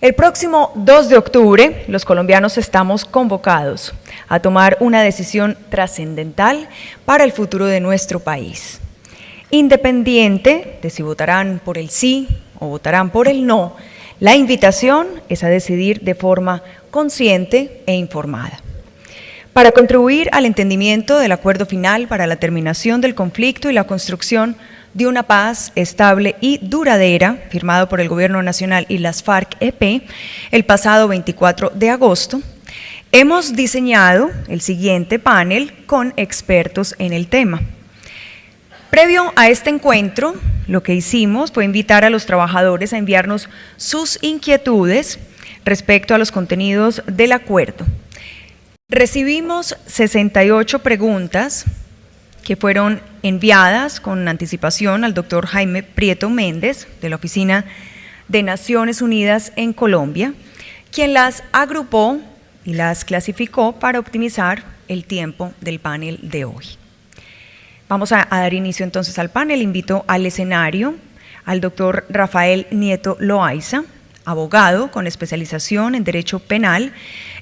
El próximo 2 de octubre, los colombianos estamos convocados a tomar una decisión trascendental para el futuro de nuestro país. Independiente de si votarán por el sí o votarán por el no, la invitación es a decidir de forma consciente e informada. Para contribuir al entendimiento del acuerdo final para la terminación del conflicto y la construcción de una paz estable y duradera, firmado por el Gobierno Nacional y las FARC-EP el pasado 24 de agosto, hemos diseñado el siguiente panel con expertos en el tema. Previo a este encuentro, lo que hicimos fue invitar a los trabajadores a enviarnos sus inquietudes respecto a los contenidos del acuerdo. Recibimos 68 preguntas que fueron enviadas con anticipación al doctor Jaime Prieto Méndez, de la Oficina de Naciones Unidas en Colombia, quien las agrupó y las clasificó para optimizar el tiempo del panel de hoy. Vamos a dar inicio entonces al panel. Invito al escenario al doctor Rafael Nieto Loaiza, abogado con especialización en Derecho Penal,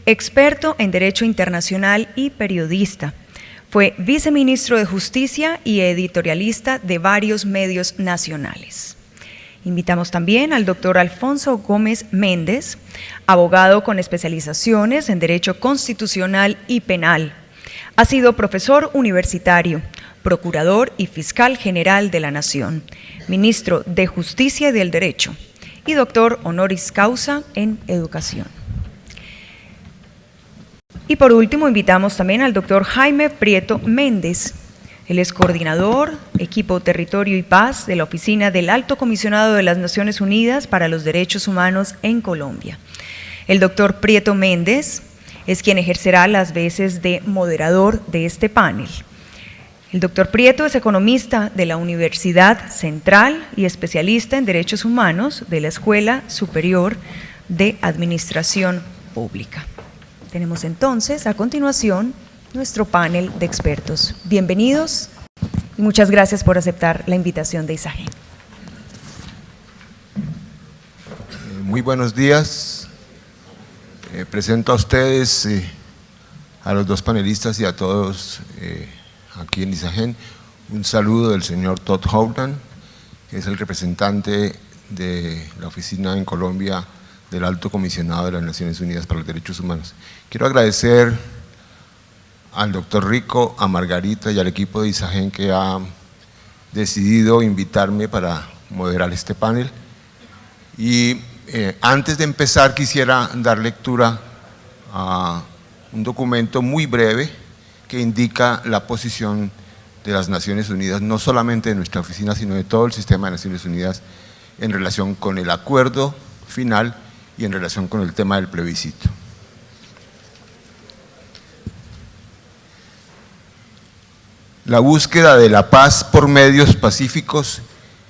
experto en Derecho Internacional y periodista. Fue viceministro de Justicia y editorialista de varios medios nacionales. Invitamos también al doctor Alfonso Gómez Méndez, abogado con especializaciones en Derecho Constitucional y Penal. Ha sido profesor universitario, procurador y fiscal general de la Nación, ministro de Justicia y del Derecho y doctor honoris causa en Educación. Y por último, invitamos también al doctor Jaime Prieto Méndez. Él es coordinador, Equipo Territorio y Paz de la Oficina del Alto Comisionado de las Naciones Unidas para los Derechos Humanos en Colombia. El doctor Prieto Méndez es quien ejercerá las veces de moderador de este panel. El doctor Prieto es economista de la Universidad Central y especialista en Derechos Humanos de la Escuela Superior de Administración Pública. Tenemos entonces a continuación nuestro panel de expertos. Bienvenidos y muchas gracias por aceptar la invitación de ISAGEN. Muy buenos días. Presento a ustedes, a los dos panelistas y a todos aquí en ISAGEN, un saludo del señor Todd Howland, que es el representante de la oficina en Colombia del Alto Comisionado de las Naciones Unidas para los Derechos Humanos. Quiero agradecer al doctor Rico, a Margarita y al equipo de ISAGEN que ha decidido invitarme para moderar este panel. Y antes de empezar quisiera dar lectura a un documento muy breve que indica la posición de las Naciones Unidas, no solamente de nuestra oficina, sino de todo el sistema de Naciones Unidas en relación con el acuerdo final y en relación con el tema del plebiscito. La búsqueda de la paz por medios pacíficos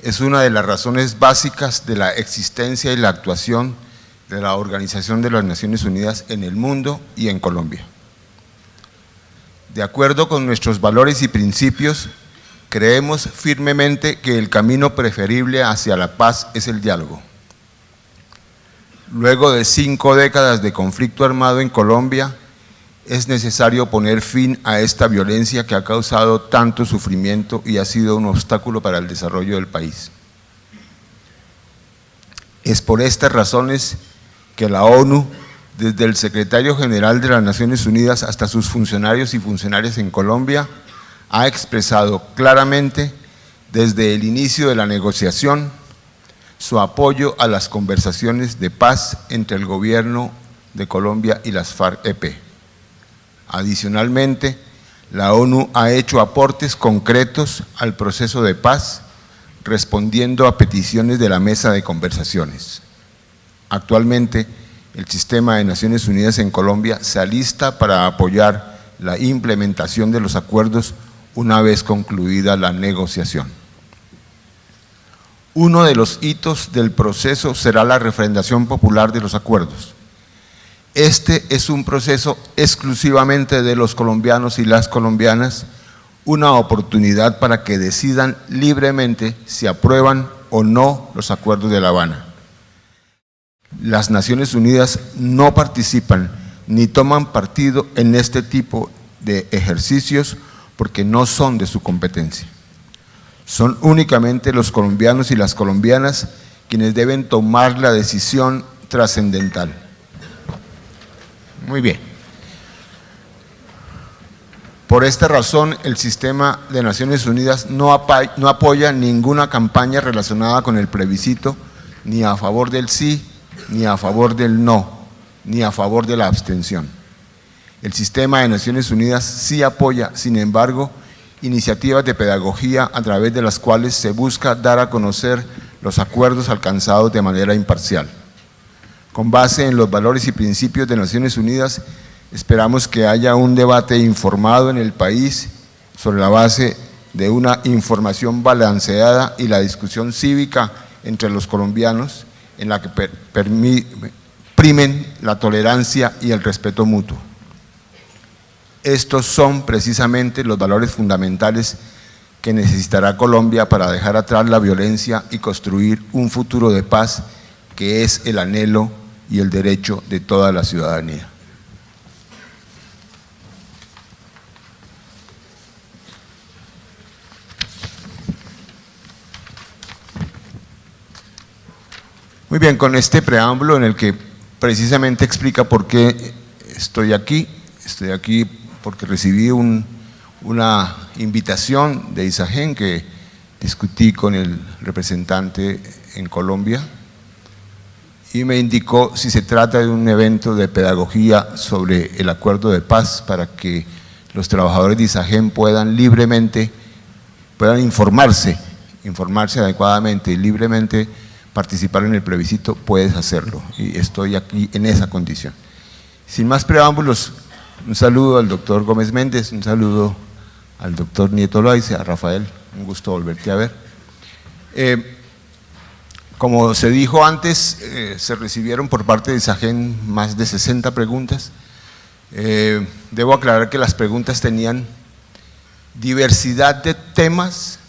es una de las razones básicas de la existencia y la actuación de la Organización de las Naciones Unidas en el mundo y en Colombia. De acuerdo con nuestros valores y principios, creemos firmemente que el camino preferible hacia la paz es el diálogo. Luego de 5 décadas de conflicto armado en Colombia, es necesario poner fin a esta violencia que ha causado tanto sufrimiento y ha sido un obstáculo para el desarrollo del país. Es por estas razones que la ONU, desde el secretario general de las Naciones Unidas hasta sus funcionarios y funcionarias en Colombia, ha expresado claramente desde el inicio de la negociación su apoyo a las conversaciones de paz entre el gobierno de Colombia y las FARC-EP. Adicionalmente, la ONU ha hecho aportes concretos al proceso de paz, respondiendo a peticiones de la mesa de conversaciones. Actualmente, el sistema de Naciones Unidas en Colombia se alista para apoyar la implementación de los acuerdos una vez concluida la negociación. Uno de los hitos del proceso será la refrendación popular de los acuerdos. Este es un proceso exclusivamente de los colombianos y las colombianas, una oportunidad para que decidan libremente si aprueban o no los acuerdos de La Habana. Las Naciones Unidas no participan ni toman partido en este tipo de ejercicios porque no son de su competencia. Son únicamente los colombianos y las colombianas quienes deben tomar la decisión trascendental. Muy bien. Por esta razón, el sistema de Naciones Unidas no apoya ninguna campaña relacionada con el plebiscito, ni a favor del sí, ni a favor del no, ni a favor de la abstención. El sistema de Naciones Unidas sí apoya, sin embargo, iniciativas de pedagogía a través de las cuales se busca dar a conocer los acuerdos alcanzados de manera imparcial. Con base en los valores y principios de Naciones Unidas, esperamos que haya un debate informado en el país sobre la base de una información balanceada y la discusión cívica entre los colombianos en la que primen la tolerancia y el respeto mutuo. Estos son precisamente los valores fundamentales que necesitará Colombia para dejar atrás la violencia y construir un futuro de paz que es el anhelo y el derecho de toda la ciudadanía. Muy bien, con este preámbulo en el que precisamente explica por qué estoy aquí porque recibí una invitación de ISAGEN que discutí con el representante en Colombia y me indicó si se trata de un evento de pedagogía sobre el acuerdo de paz para que los trabajadores de ISAGEN puedan informarse adecuadamente y libremente participar en el plebiscito. Puedes hacerlo y estoy aquí en esa condición. Sin más preámbulos, un saludo al doctor Gómez Méndez, un saludo al doctor Nieto Loaiza, a Rafael, un gusto volverte a ver. Como se dijo antes, se recibieron por parte de ISAGEN más de 60 preguntas. Debo aclarar que las preguntas tenían diversidad de temas,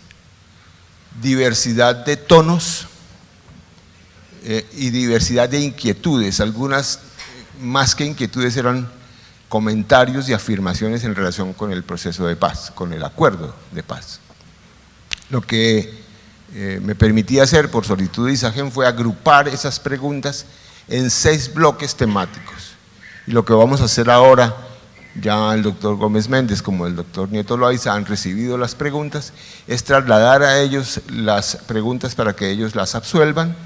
diversidad de tonos y diversidad de inquietudes. Algunas, más que inquietudes, eran comentarios y afirmaciones en relación con el proceso de paz, con el acuerdo de paz. Lo que me permití hacer por solicitud de ISAGEN fue agrupar esas preguntas en 6 bloques temáticos. Y lo que vamos a hacer ahora, ya el doctor Gómez Méndez como el doctor Nieto Loaiza han recibido las preguntas, es trasladar a ellos las preguntas para que ellos las absuelvan.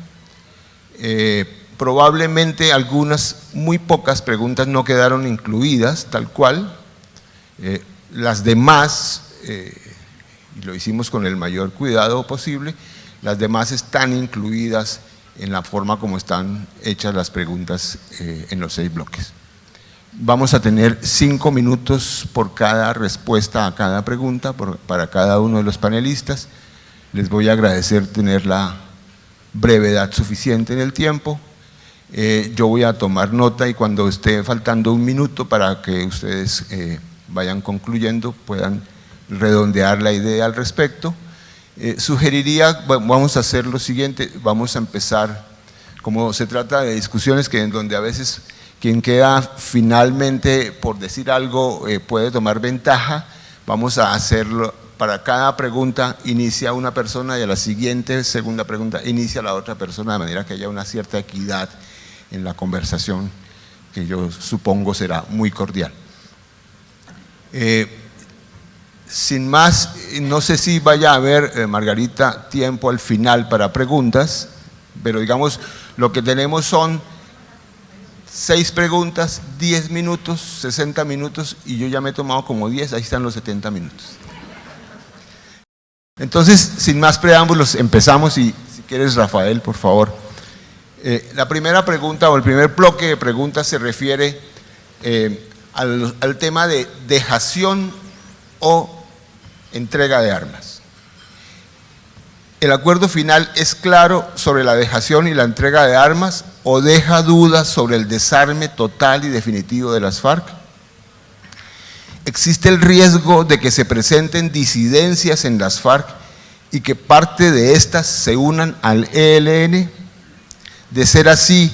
Probablemente algunas, muy pocas preguntas no quedaron incluidas tal cual, las demás, y lo hicimos con el mayor cuidado posible, las demás están incluidas en la forma como están hechas las preguntas en los 6 bloques. Vamos a tener 5 minutos por cada respuesta a cada pregunta para cada uno de los panelistas. Les voy a agradecer tener la brevedad suficiente en el tiempo. Yo voy a tomar nota y cuando esté faltando un minuto para que ustedes vayan concluyendo, puedan redondear la idea al respecto. Sugeriría, vamos a hacer lo siguiente, vamos a empezar, como se trata de discusiones en donde a veces quien queda finalmente por decir algo puede tomar ventaja, vamos a hacerlo. Para cada pregunta inicia una persona y a la siguiente segunda pregunta inicia la otra persona, de manera que haya una cierta equidad en la conversación, que yo supongo será muy cordial. Sin más, no sé si vaya a haber, Margarita, tiempo al final para preguntas, pero digamos, lo que tenemos son 6 preguntas, 10 minutos, 60 minutos, y yo ya me he tomado como 10, ahí están los 70 minutos. Entonces, sin más preámbulos, empezamos y si quieres, Rafael, por favor. La primera pregunta o el primer bloque de preguntas se refiere al tema de dejación o entrega de armas. ¿El acuerdo final es claro sobre la dejación y la entrega de armas o deja dudas sobre el desarme total y definitivo de las FARC? ¿Existe el riesgo de que se presenten disidencias en las FARC y que parte de estas se unan al ELN? De ser así,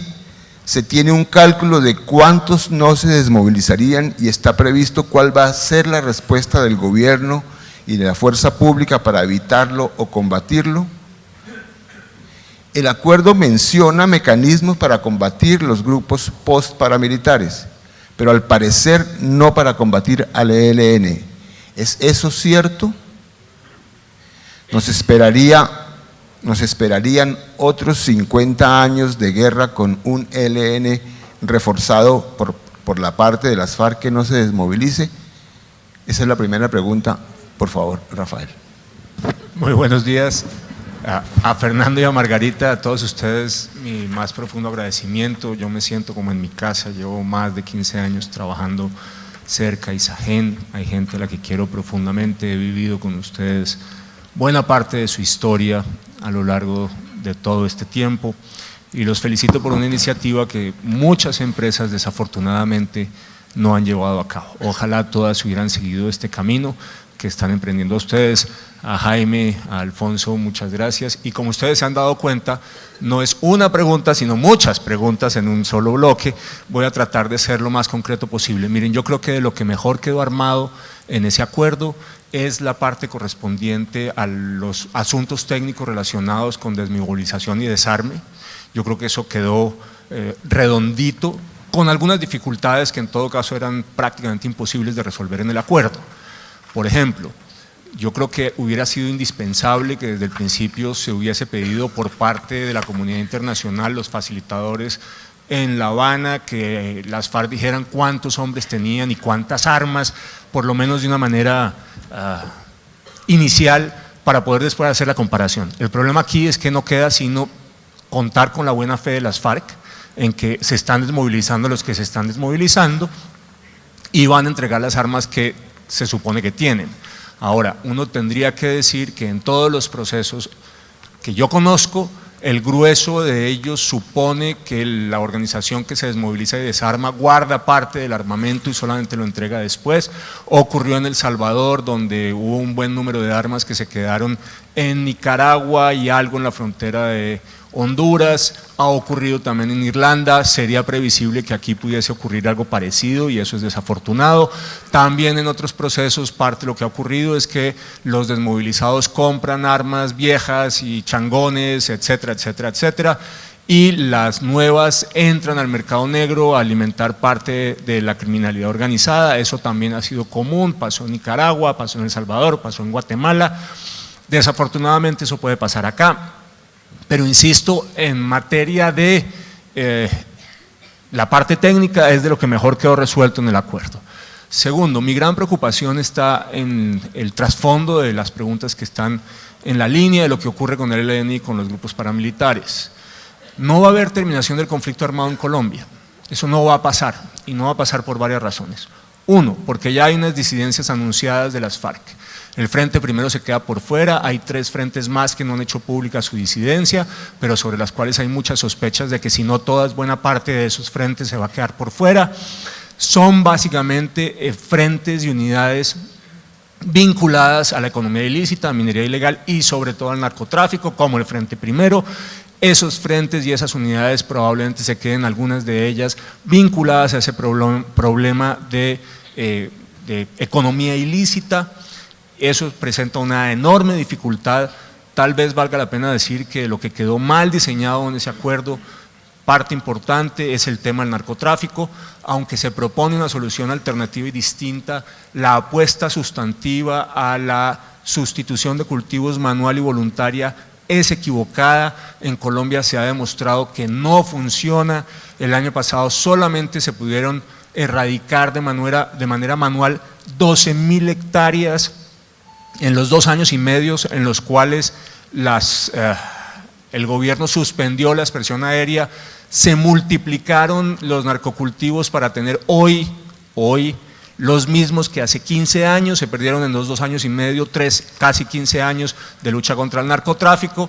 ¿Se tiene un cálculo de cuántos no se desmovilizarían y está previsto cuál va a ser la respuesta del gobierno y de la fuerza pública para evitarlo o combatirlo? El acuerdo menciona mecanismos para combatir los grupos post-paramilitares, pero al parecer no para combatir al ELN. ¿Es eso cierto? Nos esperarían otros 50 años de guerra con un ELN reforzado por la parte de las FARC que no se desmovilice. Esa es la primera pregunta. Por favor, Rafael. Muy buenos días. A Fernando y a Margarita, a todos ustedes, mi más profundo agradecimiento. Yo me siento como en mi casa, llevo más de 15 años trabajando cerca, Isagen, hay gente a la que quiero profundamente, he vivido con ustedes buena parte de su historia a lo largo de todo este tiempo y los felicito por una iniciativa que muchas empresas desafortunadamente no han llevado a cabo. Ojalá todas hubieran seguido este camino que están emprendiendo ustedes. A Jaime, a Alfonso, muchas gracias. Y como ustedes se han dado cuenta, no es una pregunta, sino muchas preguntas en un solo bloque. Voy a tratar de ser lo más concreto posible. Miren, yo creo que de lo que mejor quedó armado en ese acuerdo es la parte correspondiente a los asuntos técnicos relacionados con desmovilización y desarme. Yo creo que eso quedó redondito, con algunas dificultades que en todo caso eran prácticamente imposibles de resolver en el acuerdo. Por ejemplo, yo creo que hubiera sido indispensable que desde el principio se hubiese pedido por parte de la comunidad internacional, los facilitadores en La Habana, que las FARC dijeran cuántos hombres tenían y cuántas armas, por lo menos de una manera inicial, para poder después hacer la comparación. El problema aquí es que no queda sino contar con la buena fe de las FARC, en que se están desmovilizando los que se están desmovilizando y van a entregar las armas que se supone que tienen. Ahora, uno tendría que decir que en todos los procesos que yo conozco, el grueso de ellos supone que la organización que se desmoviliza y desarma guarda parte del armamento y solamente lo entrega después. Ocurrió en El Salvador, donde hubo un buen número de armas que se quedaron en Nicaragua y algo en la frontera de Honduras. Ha ocurrido también en Irlanda, sería previsible que aquí pudiese ocurrir algo parecido y eso es desafortunado. También en otros procesos parte de lo que ha ocurrido es que los desmovilizados compran armas viejas y changones, etcétera, etcétera, etcétera, y las nuevas entran al mercado negro a alimentar parte de la criminalidad organizada. Eso también ha sido común, pasó en Nicaragua, pasó en El Salvador, pasó en Guatemala. Desafortunadamente eso puede pasar acá. Pero insisto, en materia de la parte técnica es de lo que mejor quedó resuelto en el acuerdo. Segundo, mi gran preocupación está en el trasfondo de las preguntas que están en la línea de lo que ocurre con el ELN y con los grupos paramilitares. No va a haber terminación del conflicto armado en Colombia, eso no va a pasar y no va a pasar por varias razones. Uno, porque ya hay unas disidencias anunciadas de las FARC. El Frente Primero se queda por fuera, hay 3 frentes más que no han hecho pública su disidencia, pero sobre las cuales hay muchas sospechas de que si no todas, buena parte de esos frentes se va a quedar por fuera. Son básicamente frentes y unidades vinculadas a la economía ilícita, a minería ilegal y sobre todo al narcotráfico, como el Frente Primero. Esos frentes y esas unidades probablemente se queden, algunas de ellas, vinculadas a ese problema de economía ilícita. Eso presenta una enorme dificultad. Tal vez valga la pena decir que lo que quedó mal diseñado en ese acuerdo, parte importante es el tema del narcotráfico, aunque se propone una solución alternativa y distinta, la apuesta sustantiva a la sustitución de cultivos manual y voluntaria es equivocada. En Colombia se ha demostrado que no funciona. El año pasado solamente se pudieron erradicar de manera manual 12.000 hectáreas en los 2 años y medio en los cuales el gobierno suspendió la aspersión aérea. Se multiplicaron los narcocultivos para tener hoy los mismos que hace 15 años, se perdieron en los 2 años y medio, casi 15 años de lucha contra el narcotráfico.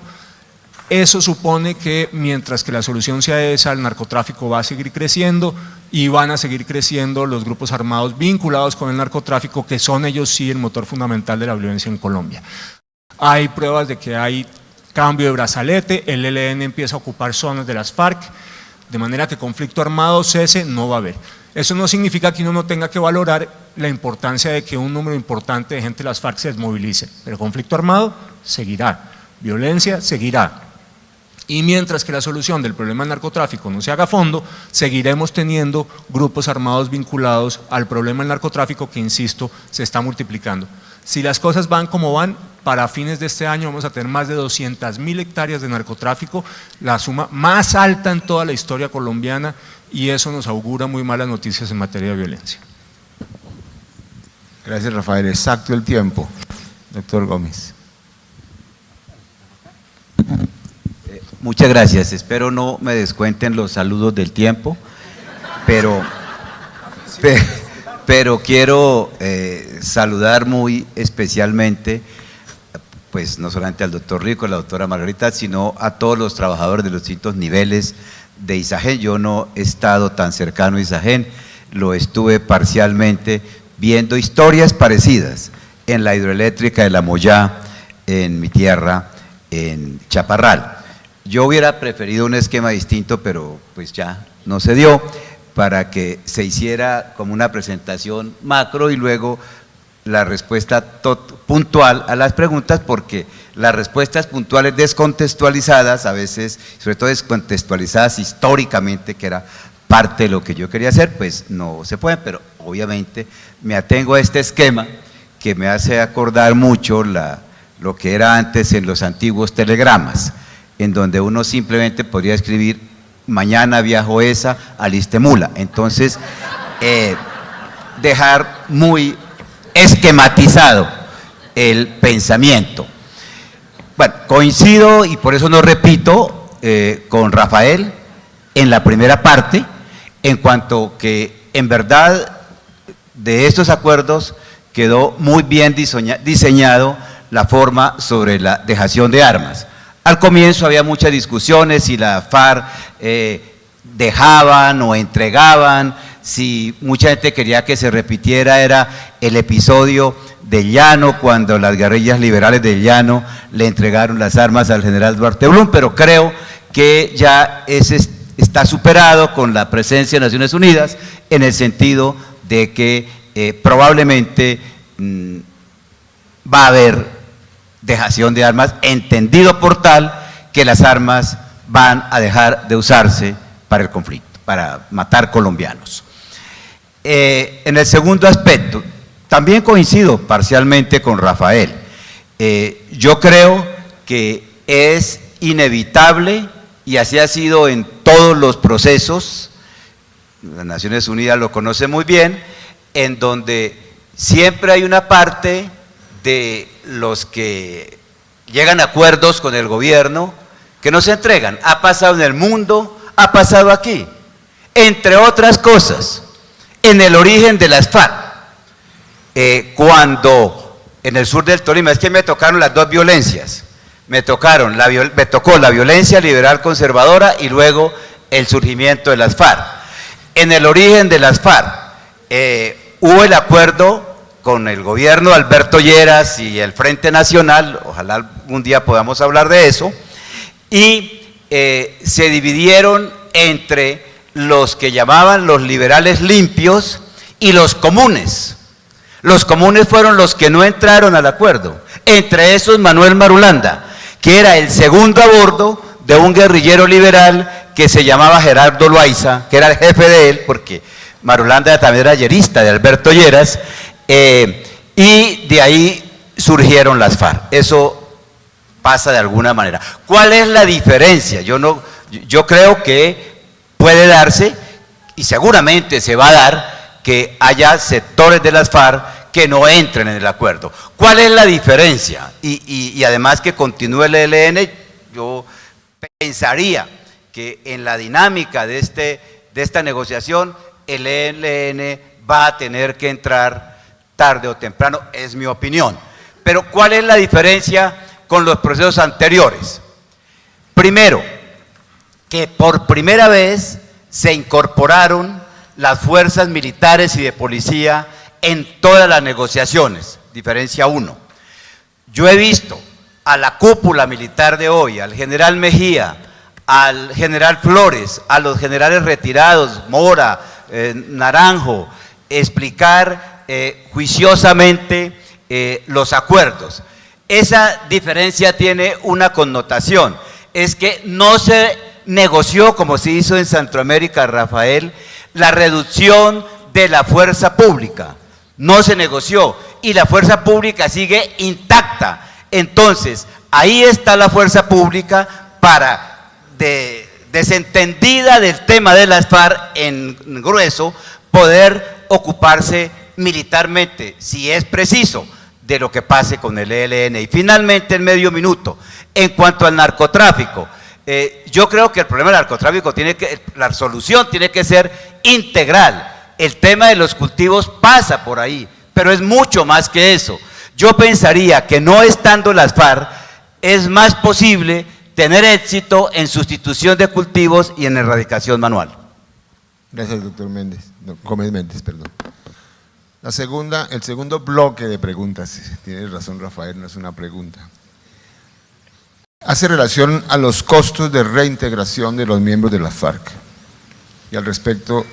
Eso supone que mientras que la solución sea esa, el narcotráfico va a seguir creciendo y van a seguir creciendo los grupos armados vinculados con el narcotráfico, que son ellos sí el motor fundamental de la violencia en Colombia. Hay pruebas de que hay cambio de brazalete, el ELN empieza a ocupar zonas de las FARC, de manera que conflicto armado, cese, no va a haber. Eso no significa que uno no tenga que valorar la importancia de que un número importante de gente de las FARC se desmovilice, pero conflicto armado seguirá, violencia seguirá. Y mientras que la solución del problema del narcotráfico no se haga a fondo, seguiremos teniendo grupos armados vinculados al problema del narcotráfico que, insisto, se está multiplicando. Si las cosas van como van, para fines de este año vamos a tener más de 200.000 hectáreas de narcotráfico, la suma más alta en toda la historia colombiana, y eso nos augura muy malas noticias en materia de violencia. Gracias, Rafael. Exacto el tiempo. Doctor Gómez. Muchas gracias. Espero no me descuenten los saludos del tiempo, pero quiero saludar muy especialmente, pues no solamente al doctor Rico, a la doctora Margarita, sino a todos los trabajadores de los distintos niveles de Isagen. Yo no he estado tan cercano a Isagen, lo estuve parcialmente viendo historias parecidas en la hidroeléctrica de La Moyá, en mi tierra, en Chaparral. Yo hubiera preferido un esquema distinto, pero pues ya no se dio, para que se hiciera como una presentación macro y luego la respuesta puntual a las preguntas, porque las respuestas puntuales descontextualizadas, a veces, sobre todo descontextualizadas históricamente, que era parte de lo que yo quería hacer, pues no se pueden, pero obviamente me atengo a este esquema que me hace acordar mucho lo que era antes en los antiguos telegramas, en donde uno simplemente podría escribir: mañana viajo esa, aliste mula. Entonces, dejar muy esquematizado el pensamiento. Bueno, coincido, y por eso no repito, con Rafael en la primera parte, en cuanto que en verdad de estos acuerdos quedó muy bien diseñado la forma sobre la dejación de armas. Al comienzo había muchas discusiones si la FARC dejaban o entregaban, si mucha gente quería que se repitiera era el episodio del Llano, cuando las guerrillas liberales del Llano le entregaron las armas al general Duarte Blum, pero creo que ya ese está superado con la presencia de Naciones Unidas, en el sentido de que probablemente va a haber dejación de armas, entendido por tal que las armas van a dejar de usarse para el conflicto, para matar colombianos. En el segundo aspecto, también coincido parcialmente con Rafael. Yo creo que es inevitable, y así ha sido en todos los procesos, las Naciones Unidas lo conoce muy bien, en donde siempre hay una parte de los que llegan a acuerdos con el gobierno que no se entregan. Ha pasado en el mundo, ha pasado aquí. Entre otras cosas, en el origen de las FARC, cuando en el sur del Tolima, es que me tocaron las dos violencias, me tocó la violencia liberal conservadora y luego el surgimiento de las FARC. En el origen de las FARC hubo el acuerdo con el gobierno de Alberto Lleras y el Frente Nacional, ojalá algún día podamos hablar de eso, y se dividieron entre los que llamaban los liberales limpios y los comunes. Los comunes fueron los que no entraron al acuerdo, entre esos Manuel Marulanda, que era el segundo a bordo de un guerrillero liberal que se llamaba Gerardo Loaiza, que era el jefe de él, porque Marulanda también era yerista de Alberto Lleras, y de ahí surgieron las FARC. Eso pasa de alguna manera. ¿Cuál es la diferencia? Yo creo que puede darse, y seguramente se va a dar, que haya sectores de las FARC que no entren en el acuerdo. ¿Cuál es la diferencia? Y además que continúe el ELN, yo pensaría que en la dinámica de esta negociación, el ELN va a tener que entrar tarde o temprano, es mi opinión. Pero ¿cuál es la diferencia con los procesos anteriores? Primero, que por primera vez se incorporaron las fuerzas militares y de policía en todas las negociaciones, diferencia 1. Yo he visto a la cúpula militar de hoy, al general Mejía, al general Flores, a los generales retirados, Mora, Naranjo, explicar juiciosamente los acuerdos. Esa diferencia tiene una connotación, es que no se negoció, como se hizo en Centroamérica, Rafael, la reducción de la fuerza pública, no se negoció, y la fuerza pública sigue intacta. Entonces, ahí está la fuerza pública para, desentendida del tema de las FARC en grueso, poder ocuparse militarmente, si es preciso, de lo que pase con el ELN. Y finalmente, en medio minuto, en cuanto al narcotráfico, yo creo que el problema del narcotráfico la solución tiene que ser integral. El tema de los cultivos pasa por ahí, pero es mucho más que eso. Yo pensaría que no estando las FARC, es más posible tener éxito en sustitución de cultivos y en erradicación manual. Gracias, doctor Gómez Méndez, perdón. El segundo bloque de preguntas, tiene razón Rafael, no es una pregunta. Hace relación a los costos de reintegración de los miembros de la FARC. Y al respecto,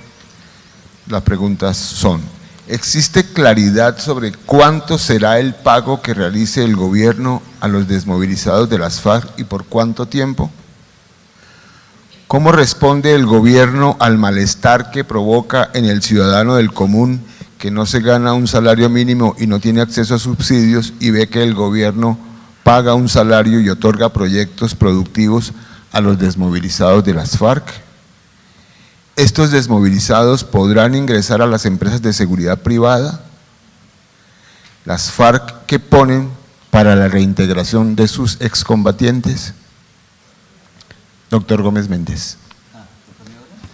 las preguntas son: ¿existe claridad sobre cuánto será el pago que realice el gobierno a los desmovilizados de las FARC y por cuánto tiempo? ¿Cómo responde el gobierno al malestar que provoca en el ciudadano del común que no se gana un salario mínimo y no tiene acceso a subsidios y ve que el gobierno paga un salario y otorga proyectos productivos a los desmovilizados de las FARC? ¿Estos desmovilizados podrán ingresar a las empresas de seguridad privada? ¿Las FARC qué ponen para la reintegración de sus excombatientes? Doctor Gómez Méndez.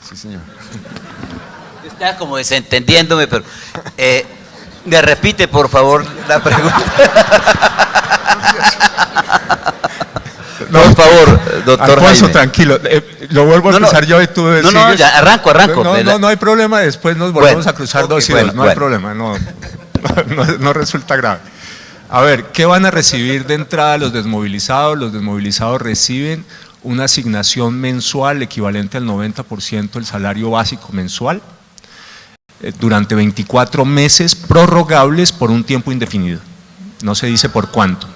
Sí, señor. Está como desentendiéndome, pero me repite, por favor, la pregunta. Por favor, doctor Alfonso, Jaime. tranquilo, lo vuelvo a cruzar yo y tú sigues. No, ya, arranco. No hay problema, después nos volvemos a cruzar dos y dos, no hay problema, no resulta grave. A ver, ¿qué van a recibir de entrada los desmovilizados? Los desmovilizados reciben una asignación mensual equivalente al 90% del salario básico mensual durante 24 meses prorrogables por un tiempo indefinido, no se dice por cuánto.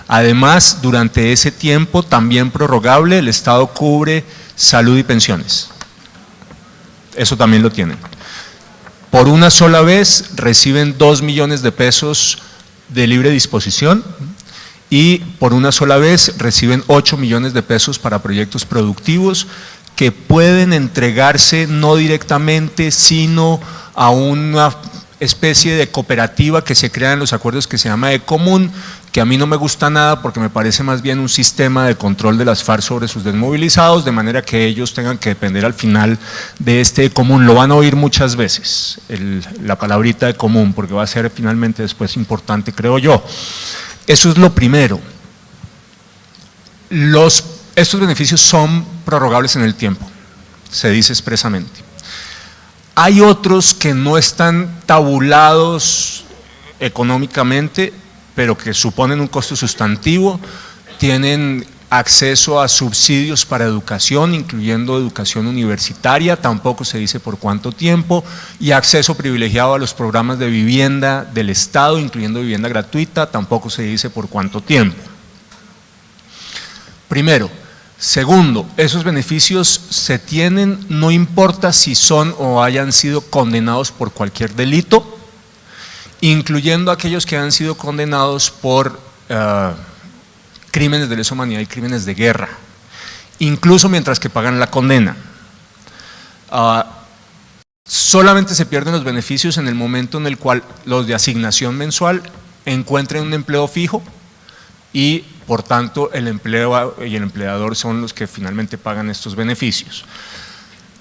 Además, durante ese tiempo también prorrogable, el Estado cubre salud y pensiones, eso también lo tienen. Por una sola vez reciben 2 millones de pesos de libre disposición y por una sola vez reciben 8 millones de pesos para proyectos productivos que pueden entregarse no directamente, sino a una especie de cooperativa que se crea en los acuerdos que se llama Ecomún, que a mí no me gusta nada porque me parece más bien un sistema de control de las FARC sobre sus desmovilizados, de manera que ellos tengan que depender al final de este Ecomún. Lo van a oír muchas veces, la palabrita Ecomún, porque va a ser finalmente después importante, creo yo. Eso es lo primero. Estos beneficios son prorrogables en el tiempo, se dice expresamente. Hay otros que no están tabulados económicamente, pero que suponen un costo sustantivo, tienen acceso a subsidios para educación, incluyendo educación universitaria, tampoco se dice por cuánto tiempo, y acceso privilegiado a los programas de vivienda del Estado, incluyendo vivienda gratuita, tampoco se dice por cuánto tiempo. Primero. Segundo, esos beneficios se tienen, no importa si son o hayan sido condenados por cualquier delito, incluyendo aquellos que han sido condenados por crímenes de lesa humanidad y crímenes de guerra, incluso mientras que pagan la condena. Solamente se pierden los beneficios en el momento en el cual los de asignación mensual encuentren un empleo fijo y por tanto el empleo y el empleador son los que finalmente pagan estos beneficios.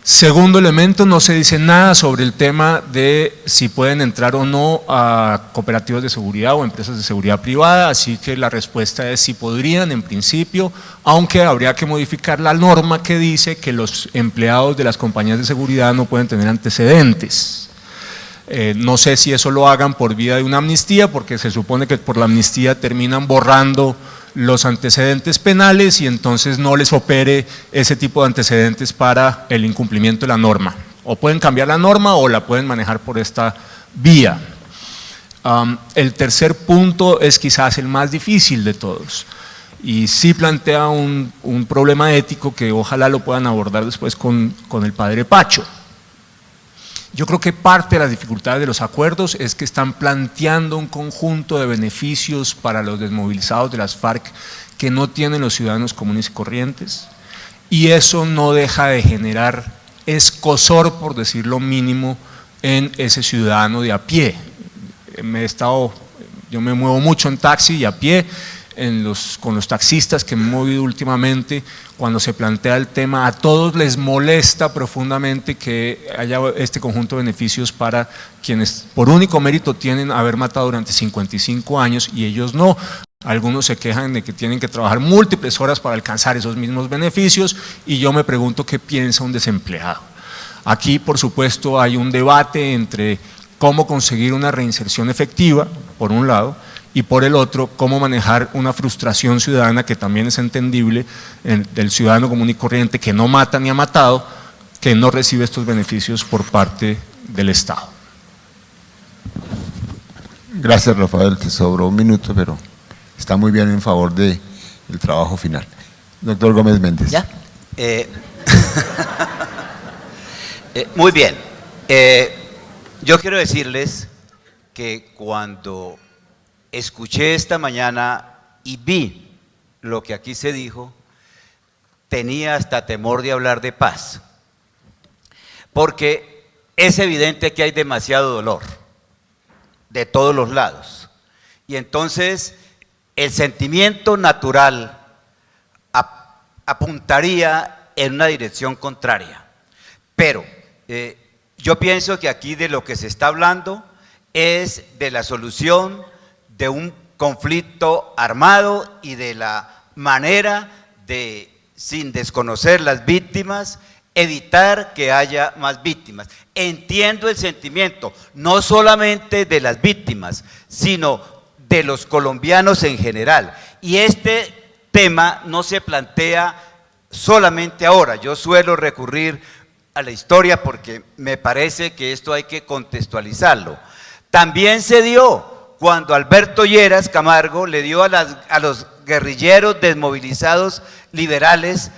Segundo elemento, no se dice nada sobre el tema de si pueden entrar o no a cooperativas de seguridad o empresas de seguridad privada, así que la respuesta es sí podrían en principio, aunque habría que modificar la norma que dice que los empleados de las compañías de seguridad no pueden tener antecedentes. No sé si eso lo hagan por vía de una amnistía, porque se supone que por la amnistía terminan borrando los antecedentes penales y entonces no les opere ese tipo de antecedentes para el incumplimiento de la norma. O pueden cambiar la norma o la pueden manejar por esta vía. El tercer punto es quizás el más difícil de todos y sí plantea un problema ético que ojalá lo puedan abordar después con el padre Pacho. Yo creo que parte de las dificultades de los acuerdos es que están planteando un conjunto de beneficios para los desmovilizados de las FARC que no tienen los ciudadanos comunes y corrientes, y eso no deja de generar escozor, por decir lo mínimo, en ese ciudadano de a pie. Yo me muevo mucho en taxi y a pie, con los taxistas que me he movido últimamente. Cuando se plantea el tema, a todos les molesta profundamente que haya este conjunto de beneficios para quienes por único mérito tienen haber matado durante 55 años y ellos no. Algunos se quejan de que tienen que trabajar múltiples horas para alcanzar esos mismos beneficios y yo me pregunto qué piensa un desempleado. Aquí, por supuesto, hay un debate entre cómo conseguir una reinserción efectiva, por un lado, y por el otro, cómo manejar una frustración ciudadana que también es entendible del ciudadano común y corriente que no mata ni ha matado, que no recibe estos beneficios por parte del Estado. Gracias, Rafael, te sobró un minuto, pero está muy bien en favor del trabajo final. Doctor Gómez Méndez. ¿Ya? Muy bien. Yo quiero decirles que cuando escuché esta mañana y vi lo que aquí se dijo, tenía hasta temor de hablar de paz, porque es evidente que hay demasiado dolor de todos los lados, y entonces el sentimiento natural apuntaría en una dirección contraria, pero yo pienso que aquí de lo que se está hablando es de la solución de un conflicto armado y de la manera de, sin desconocer las víctimas, evitar que haya más víctimas. Entiendo el sentimiento, no solamente de las víctimas, sino de los colombianos en general. Y este tema no se plantea solamente ahora. Yo suelo recurrir a la historia porque me parece que esto hay que contextualizarlo. También se dio cuando Alberto Lleras Camargo le dio a los guerrilleros desmovilizados liberales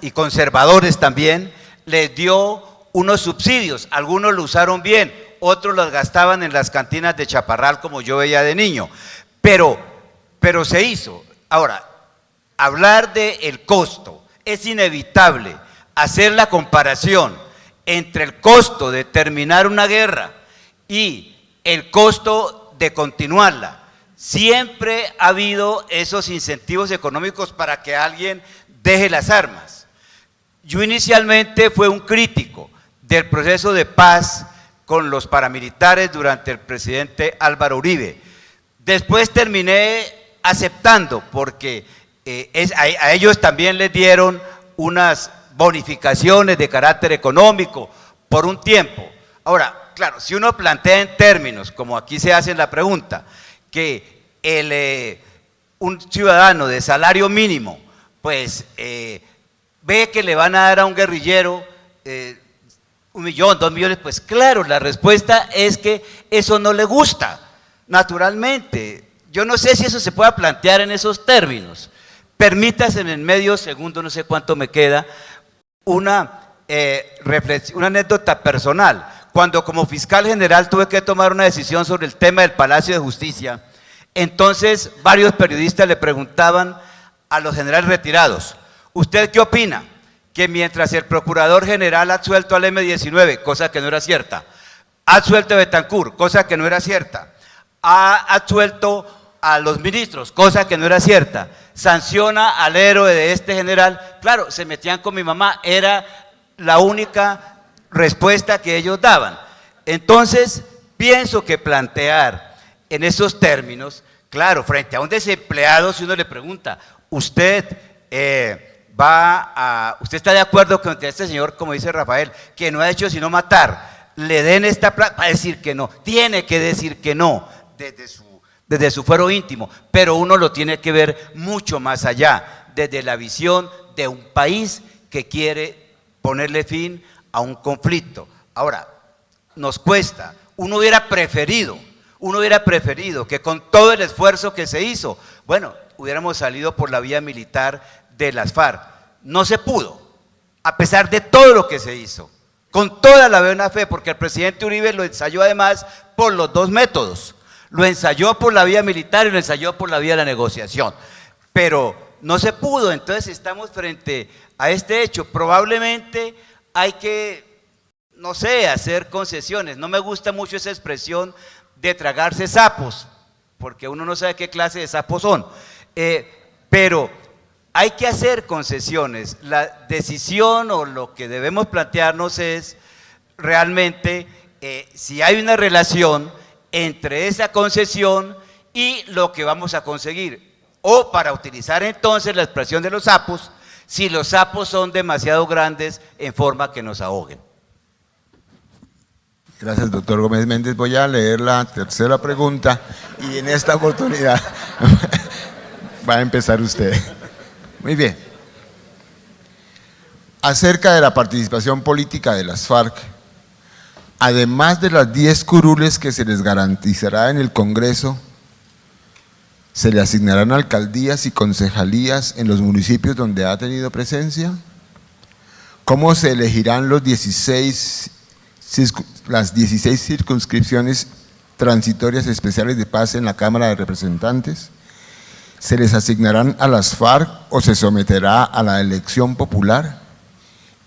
y conservadores también, les dio unos subsidios. Algunos lo usaron bien, otros los gastaban en las cantinas de Chaparral como yo veía de niño, pero se hizo. Ahora, hablar del costo, es inevitable hacer la comparación entre el costo de terminar una guerra y el costo de continuarla. Siempre ha habido esos incentivos económicos para que alguien deje las armas. Yo inicialmente fui un crítico del proceso de paz con los paramilitares durante el presidente Álvaro Uribe. Después terminé aceptando porque a ellos también les dieron unas bonificaciones de carácter económico por un tiempo. Ahora, claro, si uno plantea en términos, como aquí se hace en la pregunta, que un ciudadano de salario mínimo, pues ve que le van a dar a un guerrillero 1 millón, 2 millones, pues claro, la respuesta es que eso no le gusta, naturalmente. Yo no sé si eso se pueda plantear en esos términos. Permítaseme en medio segundo, no sé cuánto me queda, una anécdota personal. Cuando como fiscal general tuve que tomar una decisión sobre el tema del Palacio de Justicia, entonces varios periodistas le preguntaban a los generales retirados, ¿usted qué opina? Que mientras el procurador general ha absuelto al M-19, cosa que no era cierta, ha absuelto a Betancur, cosa que no era cierta, ha absuelto a los ministros, cosa que no era cierta, sanciona al héroe de este general, claro, se metían con mi mamá, era la única respuesta que ellos daban. Entonces, pienso que plantear en esos términos, claro, frente a un desempleado, si uno le pregunta, ¿usted está de acuerdo con este señor, como dice Rafael, que no ha hecho sino matar, le den esta plata? Va a decir que no, tiene que decir que no, desde su desde su fuero íntimo, pero uno lo tiene que ver mucho más allá, desde la visión de un país que quiere ponerle fin a un conflicto. Ahora, nos cuesta, uno hubiera preferido que con todo el esfuerzo que se hizo, bueno, hubiéramos salido por la vía militar de las FARC. No se pudo, a pesar de todo lo que se hizo, con toda la buena fe, porque el presidente Uribe lo ensayó además por los dos métodos. Lo ensayó por la vía militar y lo ensayó por la vía de la negociación. Pero no se pudo, entonces estamos frente a este hecho. Probablemente hay que, no sé, hacer concesiones. No me gusta mucho esa expresión de tragarse sapos, porque uno no sabe qué clase de sapos son. Pero hay que hacer concesiones. La decisión o lo que debemos plantearnos es realmente si hay una relación entre esa concesión y lo que vamos a conseguir. O para utilizar entonces la expresión de los sapos, si los sapos son demasiado grandes en forma que nos ahoguen. Gracias, doctor Gómez Méndez. Voy a leer la tercera pregunta y en esta oportunidad va a empezar usted. Muy bien. Acerca de la participación política de las FARC, además de las 10 curules que se les garantizará en el Congreso, ¿se le asignarán alcaldías y concejalías en los municipios donde ha tenido presencia? ¿Cómo se elegirán las 16 circunscripciones transitorias especiales de paz en la Cámara de Representantes? ¿Se les asignarán a las FARC o se someterá a la elección popular?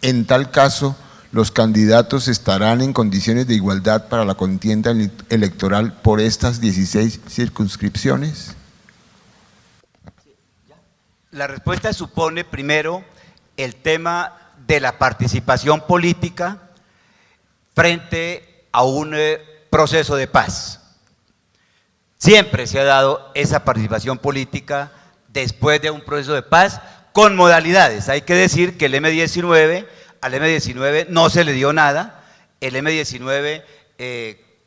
En tal caso, ¿los candidatos estarán en condiciones de igualdad para la contienda electoral por estas 16 circunscripciones? La respuesta supone primero el tema de la participación política frente a un proceso de paz. Siempre se ha dado esa participación política después de un proceso de paz con modalidades. Hay que decir que al M-19 no se le dio nada. El M-19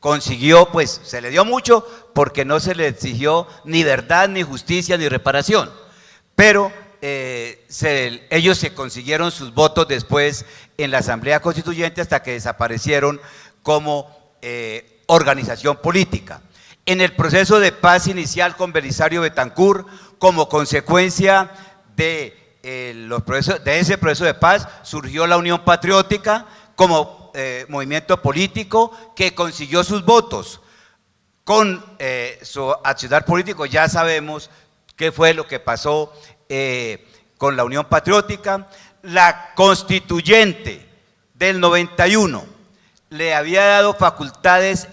consiguió, pues se le dio mucho porque no se le exigió ni verdad, ni justicia, ni reparación. Pero ellos se consiguieron sus votos después en la Asamblea Constituyente hasta que desaparecieron como organización política. En el proceso de paz inicial con Belisario Betancur, como consecuencia de ese proceso de paz, surgió la Unión Patriótica como movimiento político que consiguió sus votos. Con su accionar político ya sabemos qué fue lo que pasó con la Unión Patriótica. La Constituyente del 91 le había dado facultades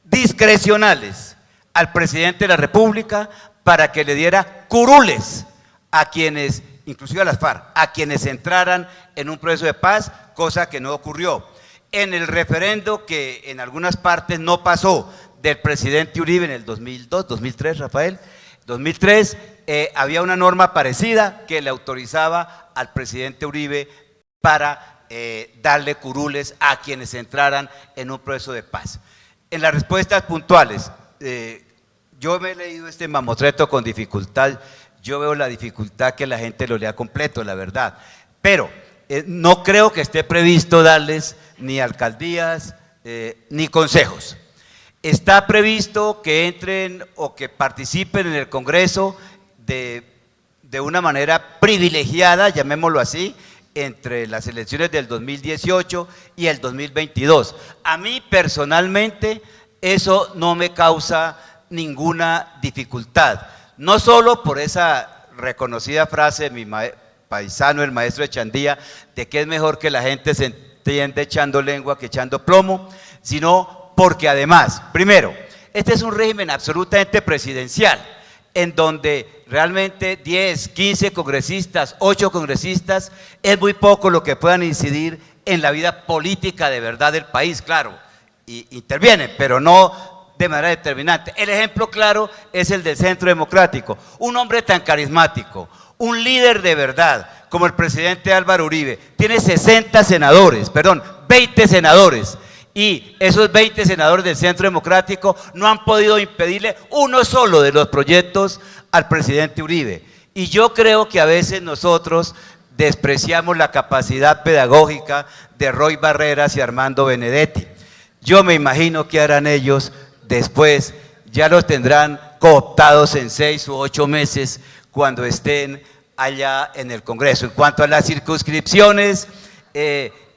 discrecionales al presidente de la República para que le diera curules a quienes, inclusive a las FARC, a quienes entraran en un proceso de paz, cosa que no ocurrió. En el referendo que en algunas partes no pasó del presidente Uribe en el 2002, 2003, Rafael, 2003, había una norma parecida que le autorizaba al presidente Uribe para darle curules a quienes entraran en un proceso de paz. En las respuestas puntuales, yo me he leído este mamotreto con dificultad, yo veo la dificultad que la gente lo lea completo, la verdad, pero no creo que esté previsto darles ni alcaldías ni consejos. Está previsto que entren o que participen en el Congreso de una manera privilegiada, llamémoslo así, entre las elecciones del 2018 y el 2022. A mí personalmente eso no me causa ninguna dificultad, no solo por esa reconocida frase de mi paisano, el maestro Echandía, de que es mejor que la gente se entienda echando lengua que echando plomo, sino porque además, primero, este es un régimen absolutamente presidencial, en donde realmente 10, 15 congresistas, 8 congresistas, es muy poco lo que puedan incidir en la vida política de verdad del país, claro, y intervienen, pero no de manera determinante. El ejemplo claro es el del Centro Democrático, un hombre tan carismático, un líder de verdad como el presidente Álvaro Uribe, tiene 20 senadores, Y esos 20 senadores del Centro Democrático no han podido impedirle uno solo de los proyectos al presidente Uribe. Y yo creo que a veces nosotros despreciamos la capacidad pedagógica de Roy Barreras y Armando Benedetti. Yo me imagino que harán ellos después, ya los tendrán cooptados en 6 u 8 meses cuando estén allá en el Congreso. En cuanto a las circunscripciones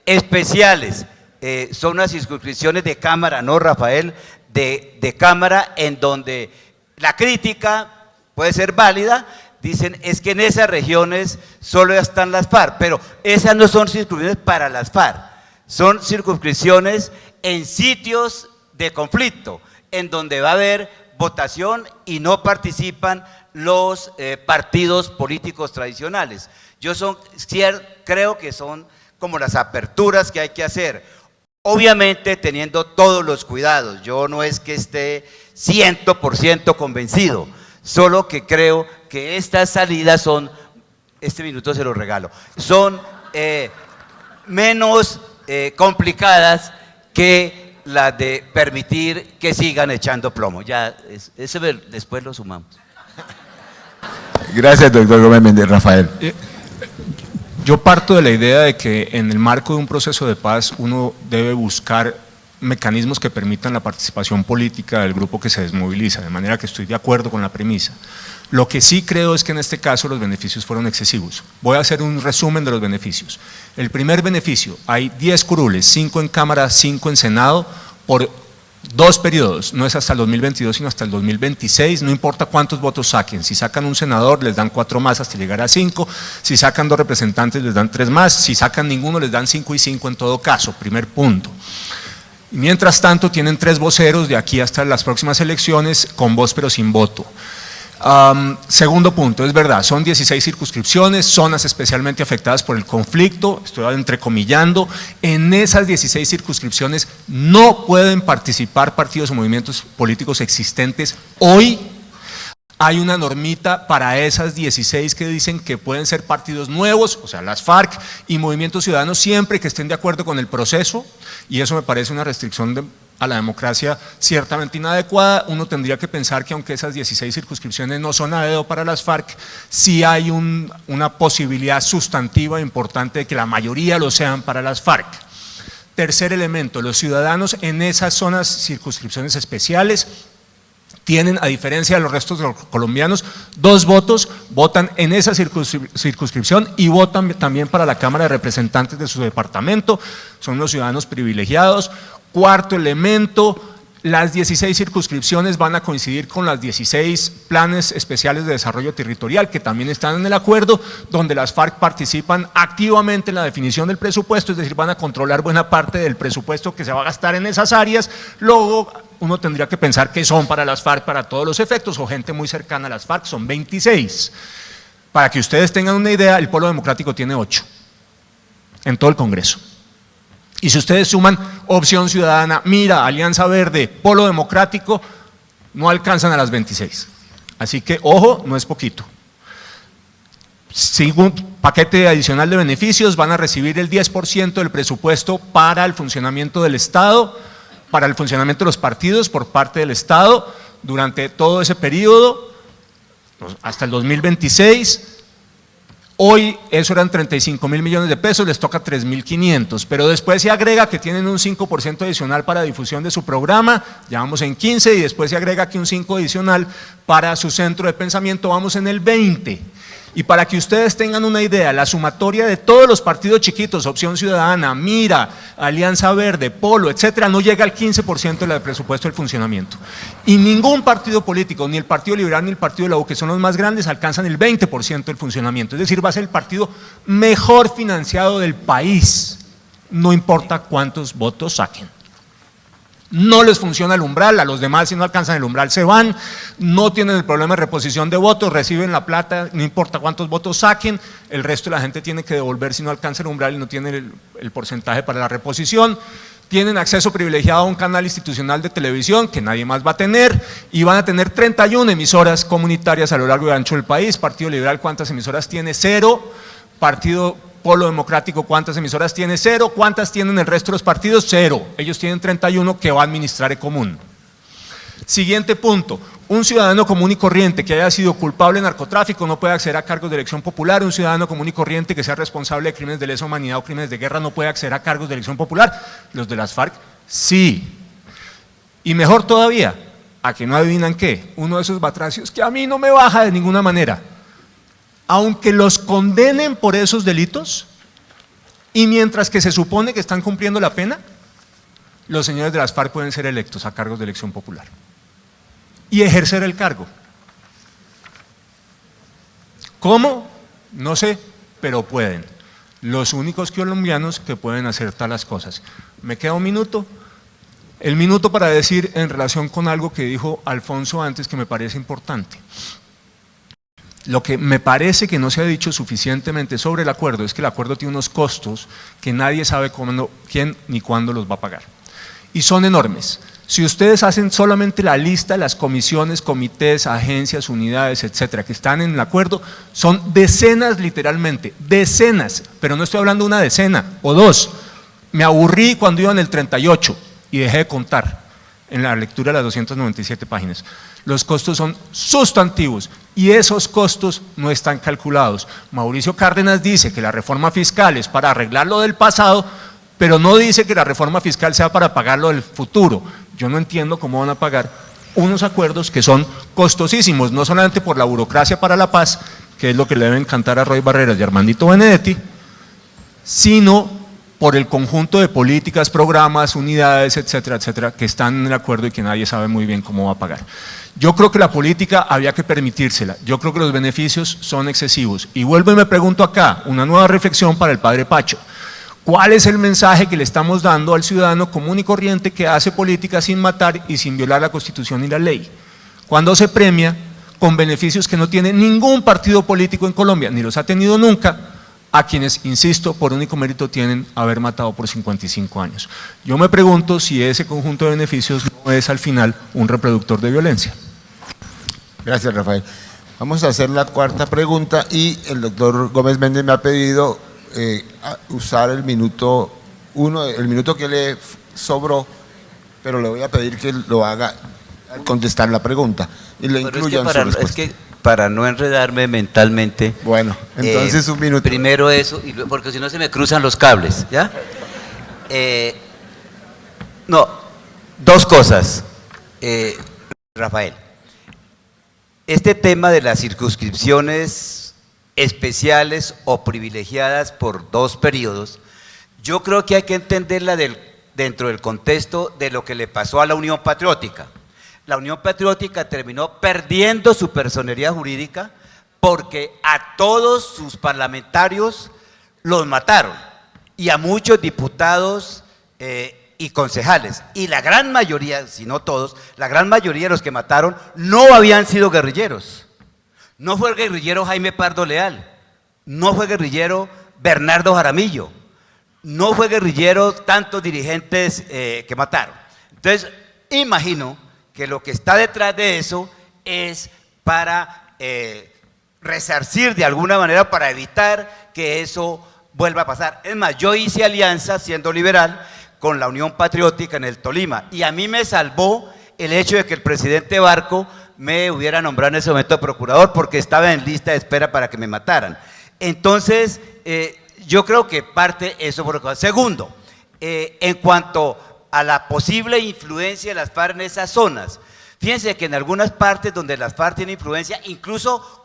especiales, son unas circunscripciones de Cámara, ¿no, Rafael? De Cámara, en donde la crítica puede ser válida. Dicen, es que en esas regiones solo están las FARC, pero esas no son circunscripciones para las FARC, son circunscripciones en sitios de conflicto, en donde va a haber votación y no participan los partidos políticos tradicionales. Creo que son como las aperturas que hay que hacer, obviamente teniendo todos los cuidados. Yo no es que esté 100% convencido, solo que creo que estas salidas son, este minuto se lo regalo, son menos complicadas que las de permitir que sigan echando plomo. Ya, ese después lo sumamos. Gracias, doctor Gómez Méndez. Rafael. Yo parto de la idea de que en el marco de un proceso de paz uno debe buscar mecanismos que permitan la participación política del grupo que se desmoviliza, de manera que estoy de acuerdo con la premisa. Lo que sí creo es que en este caso los beneficios fueron excesivos. Voy a hacer un resumen de los beneficios. El primer beneficio, hay 10 curules, 5 en Cámara, 5 en Senado, por 2 periodos, no es hasta el 2022 sino hasta el 2026, no importa cuántos votos saquen, si sacan un senador les dan 4 más hasta llegar a 5, si sacan 2 representantes les dan 3 más, si sacan ninguno les dan 5 y 5 en todo caso, primer punto. Y mientras tanto tienen 3 voceros de aquí hasta las próximas elecciones con voz pero sin voto. Segundo punto, es verdad, son 16 circunscripciones, zonas especialmente afectadas por el conflicto, estoy entrecomillando, en esas 16 circunscripciones no pueden participar partidos o movimientos políticos existentes hoy. Hay una normita para esas 16 que dicen que pueden ser partidos nuevos, o sea, las FARC y movimientos ciudadanos siempre que estén de acuerdo con el proceso, y eso me parece una restricción a la democracia ciertamente inadecuada. Uno tendría que pensar que aunque esas 16 circunscripciones no son a dedo para las FARC, sí hay una posibilidad sustantiva importante de que la mayoría lo sean para las FARC. Tercer elemento, los ciudadanos en esas zonas, circunscripciones especiales, tienen, a diferencia de los restos de los colombianos, 2 votos, votan en esa circunscripción y votan también para la Cámara de Representantes de su departamento, son los ciudadanos privilegiados. Cuarto elemento, las 16 circunscripciones van a coincidir con las 16 planes especiales de desarrollo territorial que también están en el acuerdo, donde las FARC participan activamente en la definición del presupuesto, es decir, van a controlar buena parte del presupuesto que se va a gastar en esas áreas. Luego uno tendría que pensar que son para las FARC para todos los efectos o gente muy cercana a las FARC, son 26. Para que ustedes tengan una idea, el Polo Democrático tiene 8 en todo el Congreso. Y si ustedes suman Opción Ciudadana, Mira, Alianza Verde, Polo Democrático, no alcanzan a las 26. Así que, ojo, no es poquito. Sin un paquete adicional de beneficios, van a recibir el 10% del presupuesto para el funcionamiento del Estado, para el funcionamiento de los partidos por parte del Estado durante todo ese periodo, hasta el 2026. Hoy eso eran 35.000 millones de pesos, les toca 3.500, pero después se agrega que tienen un 5% adicional para difusión de su programa, ya vamos en 15, y después se agrega que un 5 adicional para su centro de pensamiento, vamos en el 20. Y para que ustedes tengan una idea, la sumatoria de todos los partidos chiquitos, Opción Ciudadana, Mira, Alianza Verde, Polo, etcétera, no llega al 15% del presupuesto del funcionamiento. Y ningún partido político, ni el Partido Liberal ni el Partido de la U, que son los más grandes, alcanzan el 20% del funcionamiento. Es decir, va a ser el partido mejor financiado del país, no importa cuántos votos saquen. No les funciona el umbral, a los demás si no alcanzan el umbral se van, no tienen el problema de reposición de votos, reciben la plata, no importa cuántos votos saquen, el resto de la gente tiene que devolver si no alcanza el umbral y no tiene el porcentaje para la reposición. Tienen acceso privilegiado a un canal institucional de televisión que nadie más va a tener, y van a tener 31 emisoras comunitarias a lo largo y ancho del país. Partido Liberal, ¿cuántas emisoras tiene? 0. Partido Polo Democrático, ¿cuántas emisoras tiene? 0. ¿Cuántas tienen el resto de los partidos? 0. Ellos tienen 31 que va a administrar Ecomún. Siguiente punto, un ciudadano común y corriente que haya sido culpable de narcotráfico no puede acceder a cargos de elección popular, un ciudadano común y corriente que sea responsable de crímenes de lesa humanidad o crímenes de guerra no puede acceder a cargos de elección popular, los de las FARC sí. Y mejor todavía, a que no adivinan qué, uno de esos batracios que a mí no me baja de ninguna manera, aunque los condenen por esos delitos y mientras que se supone que están cumpliendo la pena, los señores de las FARC pueden ser electos a cargos de elección popular y ejercer el cargo. ¿Cómo? No sé, pero pueden. Los únicos colombianos que pueden hacer tales cosas. ¿Me queda un minuto? El minuto para decir en relación con algo que dijo Alfonso antes que me parece importante. Lo que me parece que no se ha dicho suficientemente sobre el acuerdo es que el acuerdo tiene unos costos que nadie sabe cuándo, quién ni cuándo los va a pagar. Y son enormes. Si ustedes hacen solamente la lista de las comisiones, comités, agencias, unidades, etcétera, que están en el acuerdo, son decenas literalmente, decenas, pero no estoy hablando de una decena o dos. Me aburrí cuando iba en el 38 y dejé de contar en la lectura de las 297 páginas. Los costos son sustantivos y esos costos no están calculados. Mauricio Cárdenas dice que la reforma fiscal es para arreglar lo del pasado, pero no dice que la reforma fiscal sea para pagar lo del futuro. Yo no entiendo cómo van a pagar unos acuerdos que son costosísimos, no solamente por la burocracia para la paz, que es lo que le deben cantar a Roy Barreras y Armandito Benedetti, sino por el conjunto de políticas, programas, unidades, etcétera, etcétera, que están en el acuerdo y que nadie sabe muy bien cómo va a pagar. Yo creo que la política había que permitírsela, yo creo que los beneficios son excesivos. Y vuelvo y me pregunto acá, una nueva reflexión para el padre Pacho. ¿Cuál es el mensaje que le estamos dando al ciudadano común y corriente que hace política sin matar y sin violar la Constitución y la ley? Cuando se premia con beneficios que no tiene ningún partido político en Colombia, ni los ha tenido nunca, a quienes, insisto, por único mérito tienen haber matado por 55 años. Yo me pregunto si ese conjunto de beneficios no es al final un reproductor de violencia. Gracias, Rafael. Vamos a hacer la cuarta pregunta y el doctor Gómez Méndez me ha pedido usar el minuto que le sobró, pero le voy a pedir que lo haga al contestar la pregunta y lo incluya en su respuesta. Es que para no enredarme mentalmente… Bueno, entonces un minuto. Primero eso, porque si no se me cruzan los cables, ¿ya? No, dos cosas, Rafael. Este tema de las circunscripciones especiales o privilegiadas por 2 periodos, yo creo que hay que entenderla dentro del contexto de lo que le pasó a la Unión Patriótica. La Unión Patriótica terminó perdiendo su personería jurídica porque a todos sus parlamentarios los mataron y a muchos diputados y concejales, y la gran mayoría, si no todos, la gran mayoría de los que mataron no habían sido guerrilleros. No fue el guerrillero Jaime Pardo Leal, no fue guerrillero Bernardo Jaramillo, no fue guerrillero tantos dirigentes que mataron. Entonces, imagino que lo que está detrás de eso es para resarcir de alguna manera, para evitar que eso vuelva a pasar. Es más, yo hice alianza, siendo liberal, con la Unión Patriótica en el Tolima, y a mí me salvó el hecho de que el presidente Barco me hubiera nombrado en ese momento procurador porque estaba en lista de espera para que me mataran. Entonces, yo creo que parte eso por lo que… Segundo, en cuanto a la posible influencia de las FARC en esas zonas, fíjense que en algunas partes donde las FARC tienen influencia, incluso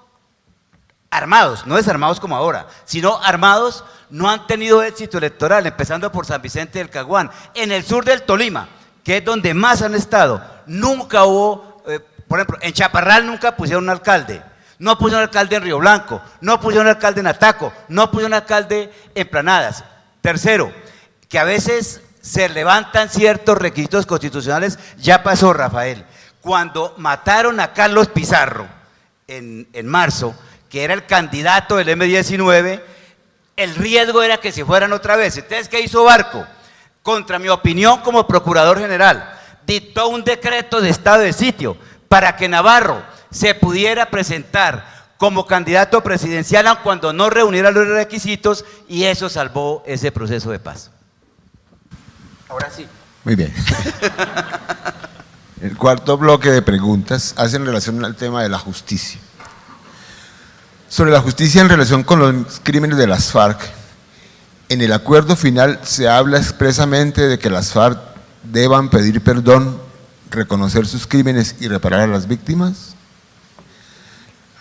armados, no desarmados como ahora, sino armados, no han tenido éxito electoral, empezando por San Vicente del Caguán. En el sur del Tolima, que es donde más han estado, nunca hubo… por ejemplo, en Chaparral nunca pusieron un alcalde, no pusieron un alcalde en Río Blanco, no pusieron un alcalde en Ataco, no pusieron un alcalde en Planadas. Tercero, que a veces se levantan ciertos requisitos constitucionales, ya pasó, Rafael. Cuando mataron a Carlos Pizarro en marzo, que era el candidato del M19, el riesgo era que se fueran otra vez. Entonces, ¿qué hizo Barco? Contra mi opinión como procurador general, dictó un decreto de estado de sitio para que Navarro se pudiera presentar como candidato presidencial, aun cuando no reuniera los requisitos, y eso salvó ese proceso de paz. Ahora sí. Muy bien. El cuarto bloque de preguntas hace en relación al tema de la justicia. Sobre la justicia en relación con los crímenes de las FARC, en el acuerdo final se habla expresamente de que las FARC deban pedir perdón, reconocer sus crímenes y reparar a las víctimas.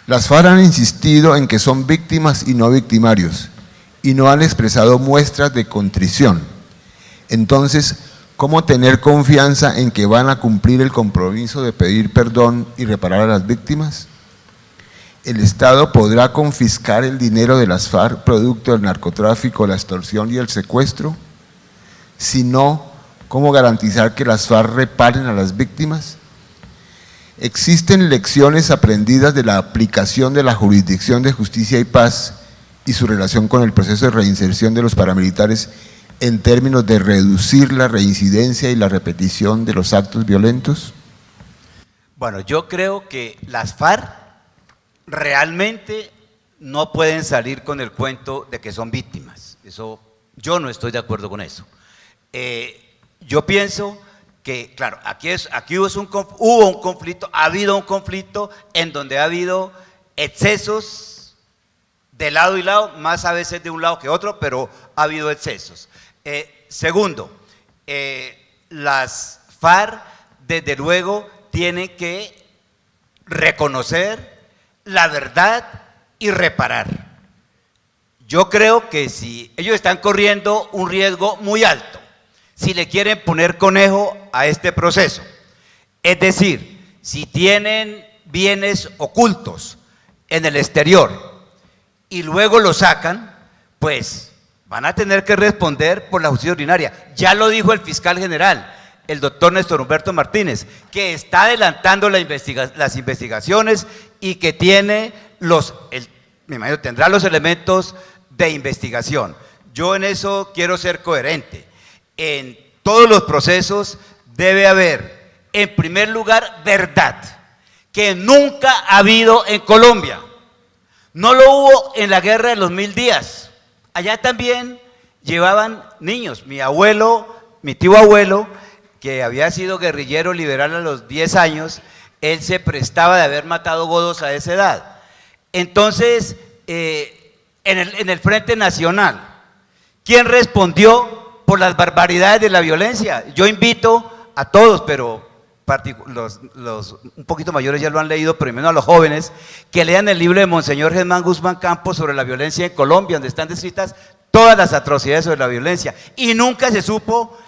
Las FARC han insistido en que son víctimas y no victimarios, y no han expresado muestras de contrición. Entonces, ¿cómo tener confianza en que van a cumplir el compromiso de pedir perdón y reparar a las víctimas? ¿El Estado podrá confiscar el dinero de las FARC producto del narcotráfico, la extorsión y el secuestro? Si no, ¿cómo garantizar que las FARC reparen a las víctimas? ¿Existen lecciones aprendidas de la aplicación de la Jurisdicción de Justicia y Paz y su relación con el proceso de reinserción de los paramilitares en términos de reducir la reincidencia y la repetición de los actos violentos? Bueno, yo creo que las FARC realmente no pueden salir con el cuento de que son víctimas. Eso, yo no estoy de acuerdo con eso. Yo pienso que, claro, aquí hubo un conflicto, ha habido un conflicto en donde ha habido excesos de lado y lado, más a veces de un lado que otro, pero ha habido excesos. Segundo, las FARC, desde luego, tienen que reconocer la verdad y reparar. Yo creo que si ellos están corriendo un riesgo muy alto, si le quieren poner conejo a este proceso, es decir, si tienen bienes ocultos en el exterior y luego lo sacan, pues van a tener que responder por la justicia ordinaria. Ya lo dijo el fiscal general, el doctor Néstor Humberto Martínez, que está adelantando las investigaciones y que tiene me imagino, tendrá los elementos de investigación. Yo en eso quiero ser coherente. En todos los procesos debe haber, en primer lugar, verdad, que nunca ha habido en Colombia. No lo hubo en la guerra de los 1000 días. Allá también llevaban niños. Mi tío abuelo, que había sido guerrillero liberal a los 10 años, él se prestaba de haber matado godos a esa edad. Entonces, en el Frente Nacional, ¿quién respondió por las barbaridades de la violencia? Yo invito a todos, pero los un poquito mayores ya lo han leído, pero menos a los jóvenes, que lean el libro de Monseñor Germán Guzmán Campos sobre la violencia en Colombia, donde están descritas todas las atrocidades sobre la violencia, y nunca se supo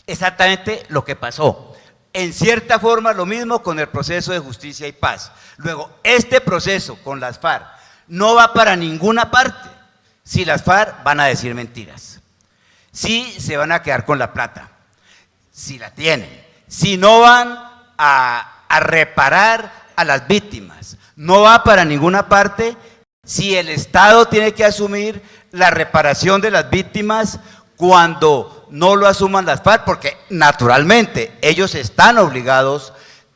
exactamente lo que pasó. En cierta forma, lo mismo con el proceso de justicia y paz. Luego, este proceso con las FARC no va para ninguna parte si las FARC van a decir mentiras. Si se van a quedar con la plata, si la tienen, si no van a reparar a las víctimas, no va para ninguna parte si el Estado tiene que asumir la reparación de las víctimas cuando no lo asuman las FARC, porque naturalmente ellos están obligados,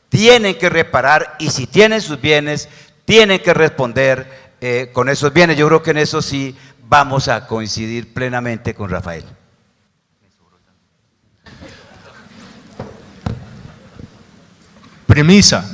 tienen que reparar, y si tienen sus bienes, tienen que responder con esos bienes. Yo creo que en eso sí vamos a coincidir plenamente con Rafael. Premisa: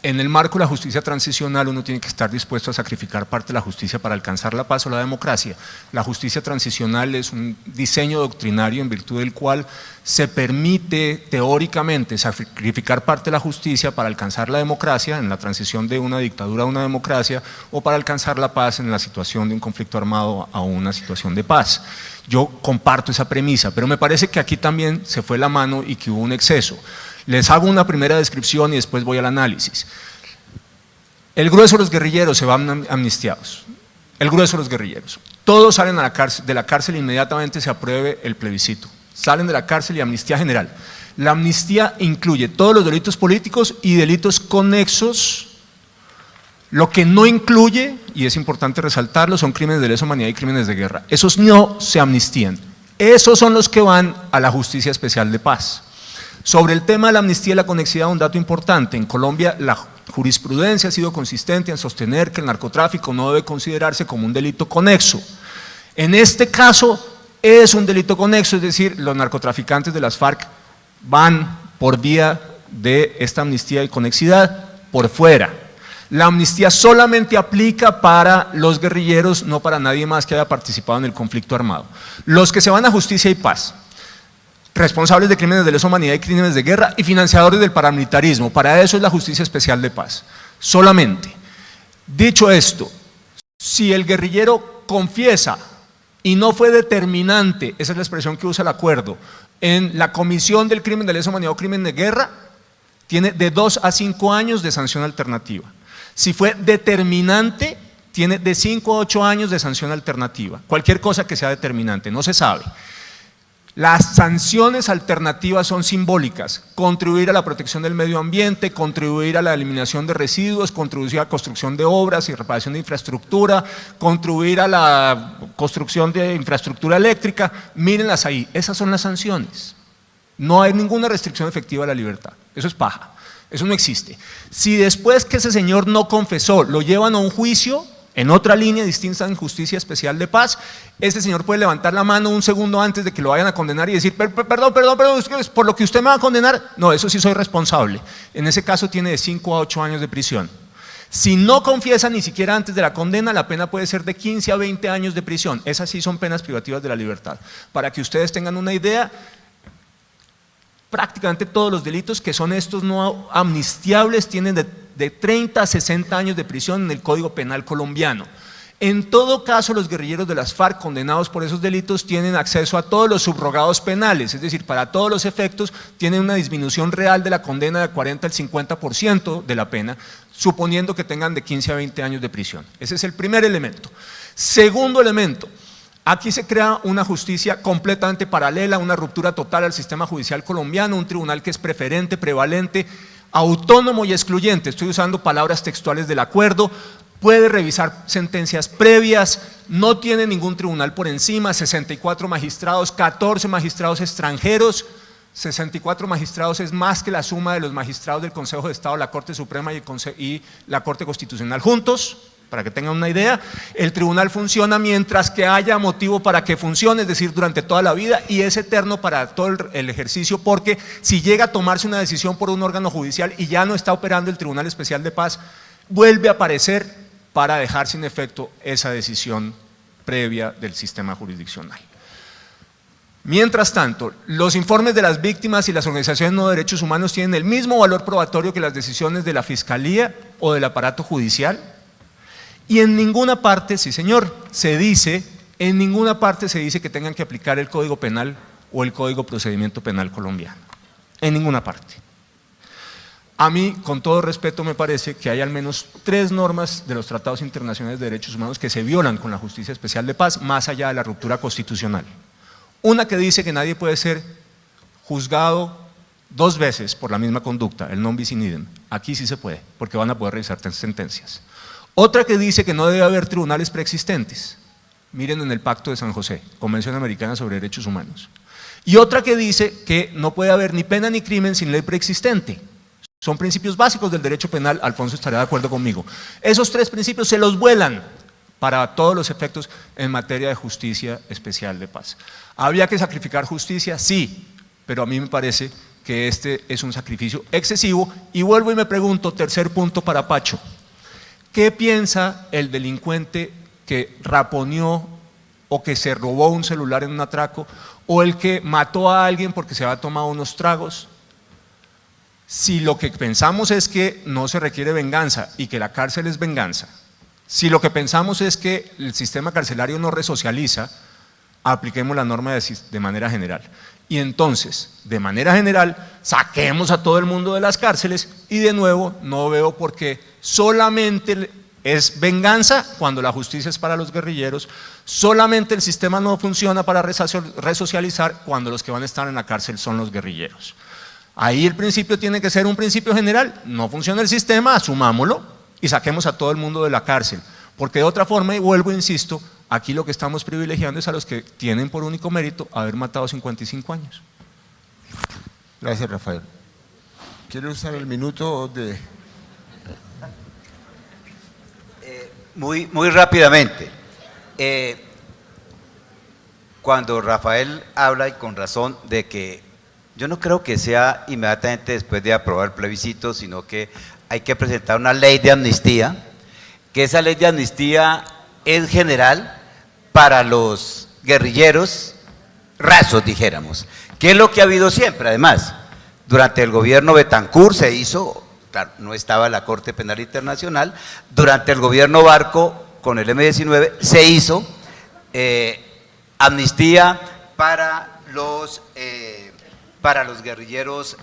en el marco de la justicia transicional uno tiene que estar dispuesto a sacrificar parte de la justicia para alcanzar la paz o la democracia. La justicia transicional es un diseño doctrinario en virtud del cual se permite teóricamente sacrificar parte de la justicia para alcanzar la democracia en la transición de una dictadura a una democracia, o para alcanzar la paz en la situación de un conflicto armado a una situación de paz. Yo comparto esa premisa, pero me parece que aquí también se fue la mano y que hubo un exceso. Les hago una primera descripción y después voy al análisis. El grueso de los guerrilleros se van amnistiados. El grueso de los guerrilleros. Todos salen de la cárcel e inmediatamente se apruebe el plebiscito. Salen de la cárcel y amnistía general. La amnistía incluye todos los delitos políticos y delitos conexos. Lo que no incluye, y es importante resaltarlo, son crímenes de lesa humanidad y crímenes de guerra. Esos no se amnistían. Esos son los que van a la Justicia Especial de Paz. Sobre el tema de la amnistía y la conexidad, un dato importante: en Colombia jurisprudencia ha sido consistente en sostener que el narcotráfico no debe considerarse como un delito conexo. En este caso es un delito conexo, es decir, los narcotraficantes de las FARC van por vía de esta amnistía y conexidad por fuera. La amnistía solamente aplica para los guerrilleros, no para nadie más que haya participado en el conflicto armado. Los que se van a justicia y paz, responsables de crímenes de lesa humanidad y crímenes de guerra y financiadores del paramilitarismo, para eso es la justicia especial de paz, solamente. Dicho esto, si el guerrillero confiesa y no fue determinante, esa es la expresión que usa el acuerdo, en la comisión del crimen de lesa humanidad o crimen de guerra, tiene de 2 a 5 años de sanción alternativa. Si fue determinante, tiene de 5 a 8 años de sanción alternativa. Cualquier cosa que sea determinante, no se sabe. Las sanciones alternativas son simbólicas: contribuir a la protección del medio ambiente, contribuir a la eliminación de residuos, contribuir a la construcción de obras y reparación de infraestructura, contribuir a la construcción de infraestructura eléctrica. Mírenlas ahí, esas son las sanciones. No hay ninguna restricción efectiva a la libertad, eso es paja, eso no existe. Si después que ese señor no confesó lo llevan a un juicio en otra línea distinta en justicia especial de paz, ese señor puede levantar la mano un segundo antes de que lo vayan a condenar y decir, perdón, por lo que usted me va a condenar, no, eso sí soy responsable. En ese caso tiene de 5 a 8 años de prisión. Si no confiesa ni siquiera antes de la condena, la pena puede ser de 15 a 20 años de prisión. Esas sí son penas privativas de la libertad. Para que ustedes tengan una idea, prácticamente todos los delitos que son estos no amnistiables tienen de 30 a 60 años de prisión en el Código Penal colombiano. En todo caso, los guerrilleros de las FARC condenados por esos delitos tienen acceso a todos los subrogados penales, es decir, para todos los efectos tienen una disminución real de la condena de 40 al 50% de la pena, suponiendo que tengan de 15 a 20 años de prisión. Ese es el primer elemento. Segundo elemento, aquí se crea una justicia completamente paralela, una ruptura total al sistema judicial colombiano, un tribunal que es preferente, prevalente, autónomo y excluyente. Estoy usando palabras textuales del acuerdo. Puede revisar sentencias previas, no tiene ningún tribunal por encima, 64 magistrados, 14 magistrados extranjeros. 64 magistrados es más que la suma de los magistrados del Consejo de Estado, la Corte Suprema y la Corte Constitucional juntos. Para que tengan una idea, el tribunal funciona mientras que haya motivo para que funcione, es decir, durante toda la vida, y es eterno para todo el ejercicio, porque si llega a tomarse una decisión por un órgano judicial y ya no está operando el Tribunal Especial de Paz, vuelve a aparecer para dejar sin efecto esa decisión previa del sistema jurisdiccional. Mientras tanto, los informes de las víctimas y las organizaciones no de derechos humanos tienen el mismo valor probatorio que las decisiones de la Fiscalía o del aparato judicial. Y en ninguna parte, sí señor, en ninguna parte se dice que tengan que aplicar el Código Penal o el Código Procedimiento Penal colombiano. En ninguna parte. A mí, con todo respeto, me parece que hay al menos 3 normas de los tratados internacionales de derechos humanos que se violan con la Justicia Especial de Paz, más allá de la ruptura constitucional. Una que dice que nadie puede ser juzgado 2 veces por la misma conducta, el non bis in idem. Aquí sí se puede, porque van a poder revisar sentencias. Otra que dice que no debe haber tribunales preexistentes, miren en el Pacto de San José, Convención Americana sobre Derechos Humanos. Y otra que dice que no puede haber ni pena ni crimen sin ley preexistente. Son principios básicos del derecho penal, Alfonso estará de acuerdo conmigo. Esos 3 principios se los vuelan para todos los efectos en materia de justicia especial de paz. ¿Habría que sacrificar justicia? Sí, pero a mí me parece que este es un sacrificio excesivo. Y vuelvo y me pregunto, tercer punto para Pacho, ¿qué piensa el delincuente que raponeó o que se robó un celular en un atraco o el que mató a alguien porque se había tomado unos tragos? Si lo que pensamos es que no se requiere venganza y que la cárcel es venganza, si lo que pensamos es que el sistema carcelario no resocializa, apliquemos la norma de manera general. Y entonces, de manera general, saquemos a todo el mundo de las cárceles y de nuevo no veo por qué solamente es venganza cuando la justicia es para los guerrilleros, solamente el sistema no funciona para resocializar cuando los que van a estar en la cárcel son los guerrilleros. Ahí el principio tiene que ser un principio general, no funciona el sistema, asumámoslo y saquemos a todo el mundo de la cárcel, porque de otra forma, y vuelvo e insisto, aquí lo que estamos privilegiando es a los que tienen por único mérito haber matado 55 años. Gracias, Rafael. ¿Quiere usar el minuto de Muy rápidamente. Cuando Rafael habla, y con razón, de que yo no creo que sea inmediatamente después de aprobar el plebiscito, sino que hay que presentar una ley de amnistía, que esa ley de amnistía es general para los guerrilleros rasos, dijéramos, que es lo que ha habido siempre. Además, durante el gobierno Betancur se hizo, claro, no estaba la Corte Penal Internacional, durante el gobierno Barco, con el M-19, se hizo amnistía para los guerrilleros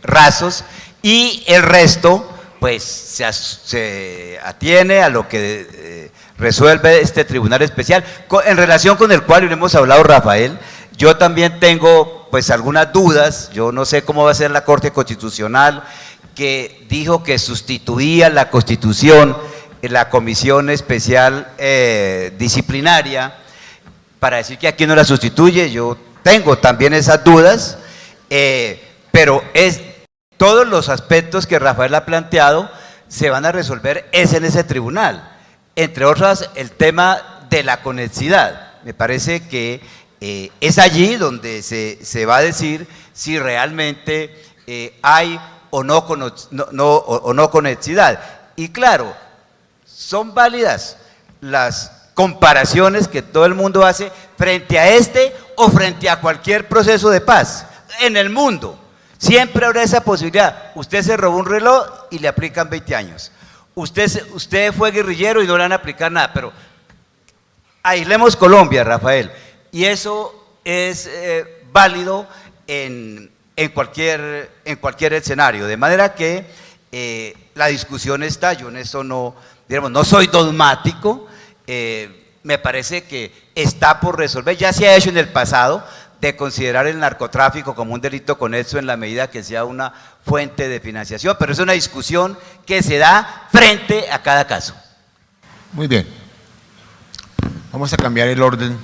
rasos, y el resto pues se atiene a lo que resuelve este tribunal especial, en relación con el cual, y lo hemos hablado Rafael, yo también tengo pues algunas dudas. Yo no sé cómo va a ser la Corte Constitucional, que dijo que sustituía la Constitución en la Comisión Especial Disciplinaria, para decir que aquí no la sustituye. Yo tengo también esas dudas, pero todos los aspectos que Rafael ha planteado se van a resolver en ese tribunal, entre otras el tema de la conexidad. Me parece que es allí donde se va a decir si realmente hay o no conexidad. Y claro, son válidas las comparaciones que todo el mundo hace frente a este o frente a cualquier proceso de paz en el mundo. Siempre habrá esa posibilidad. Usted se robó un reloj y le aplican 20 años. Usted fue guerrillero y no le van a aplicar nada. Pero aislemos Colombia, Rafael, y eso es válido en cualquier escenario. De manera que la discusión está. Yo en eso no soy dogmático. Me parece que está por resolver. Ya se ha hecho en el pasado, de considerar el narcotráfico como un delito conexo en la medida que sea una fuente de financiación, pero es una discusión que se da frente a cada caso. Muy bien. Vamos a cambiar el orden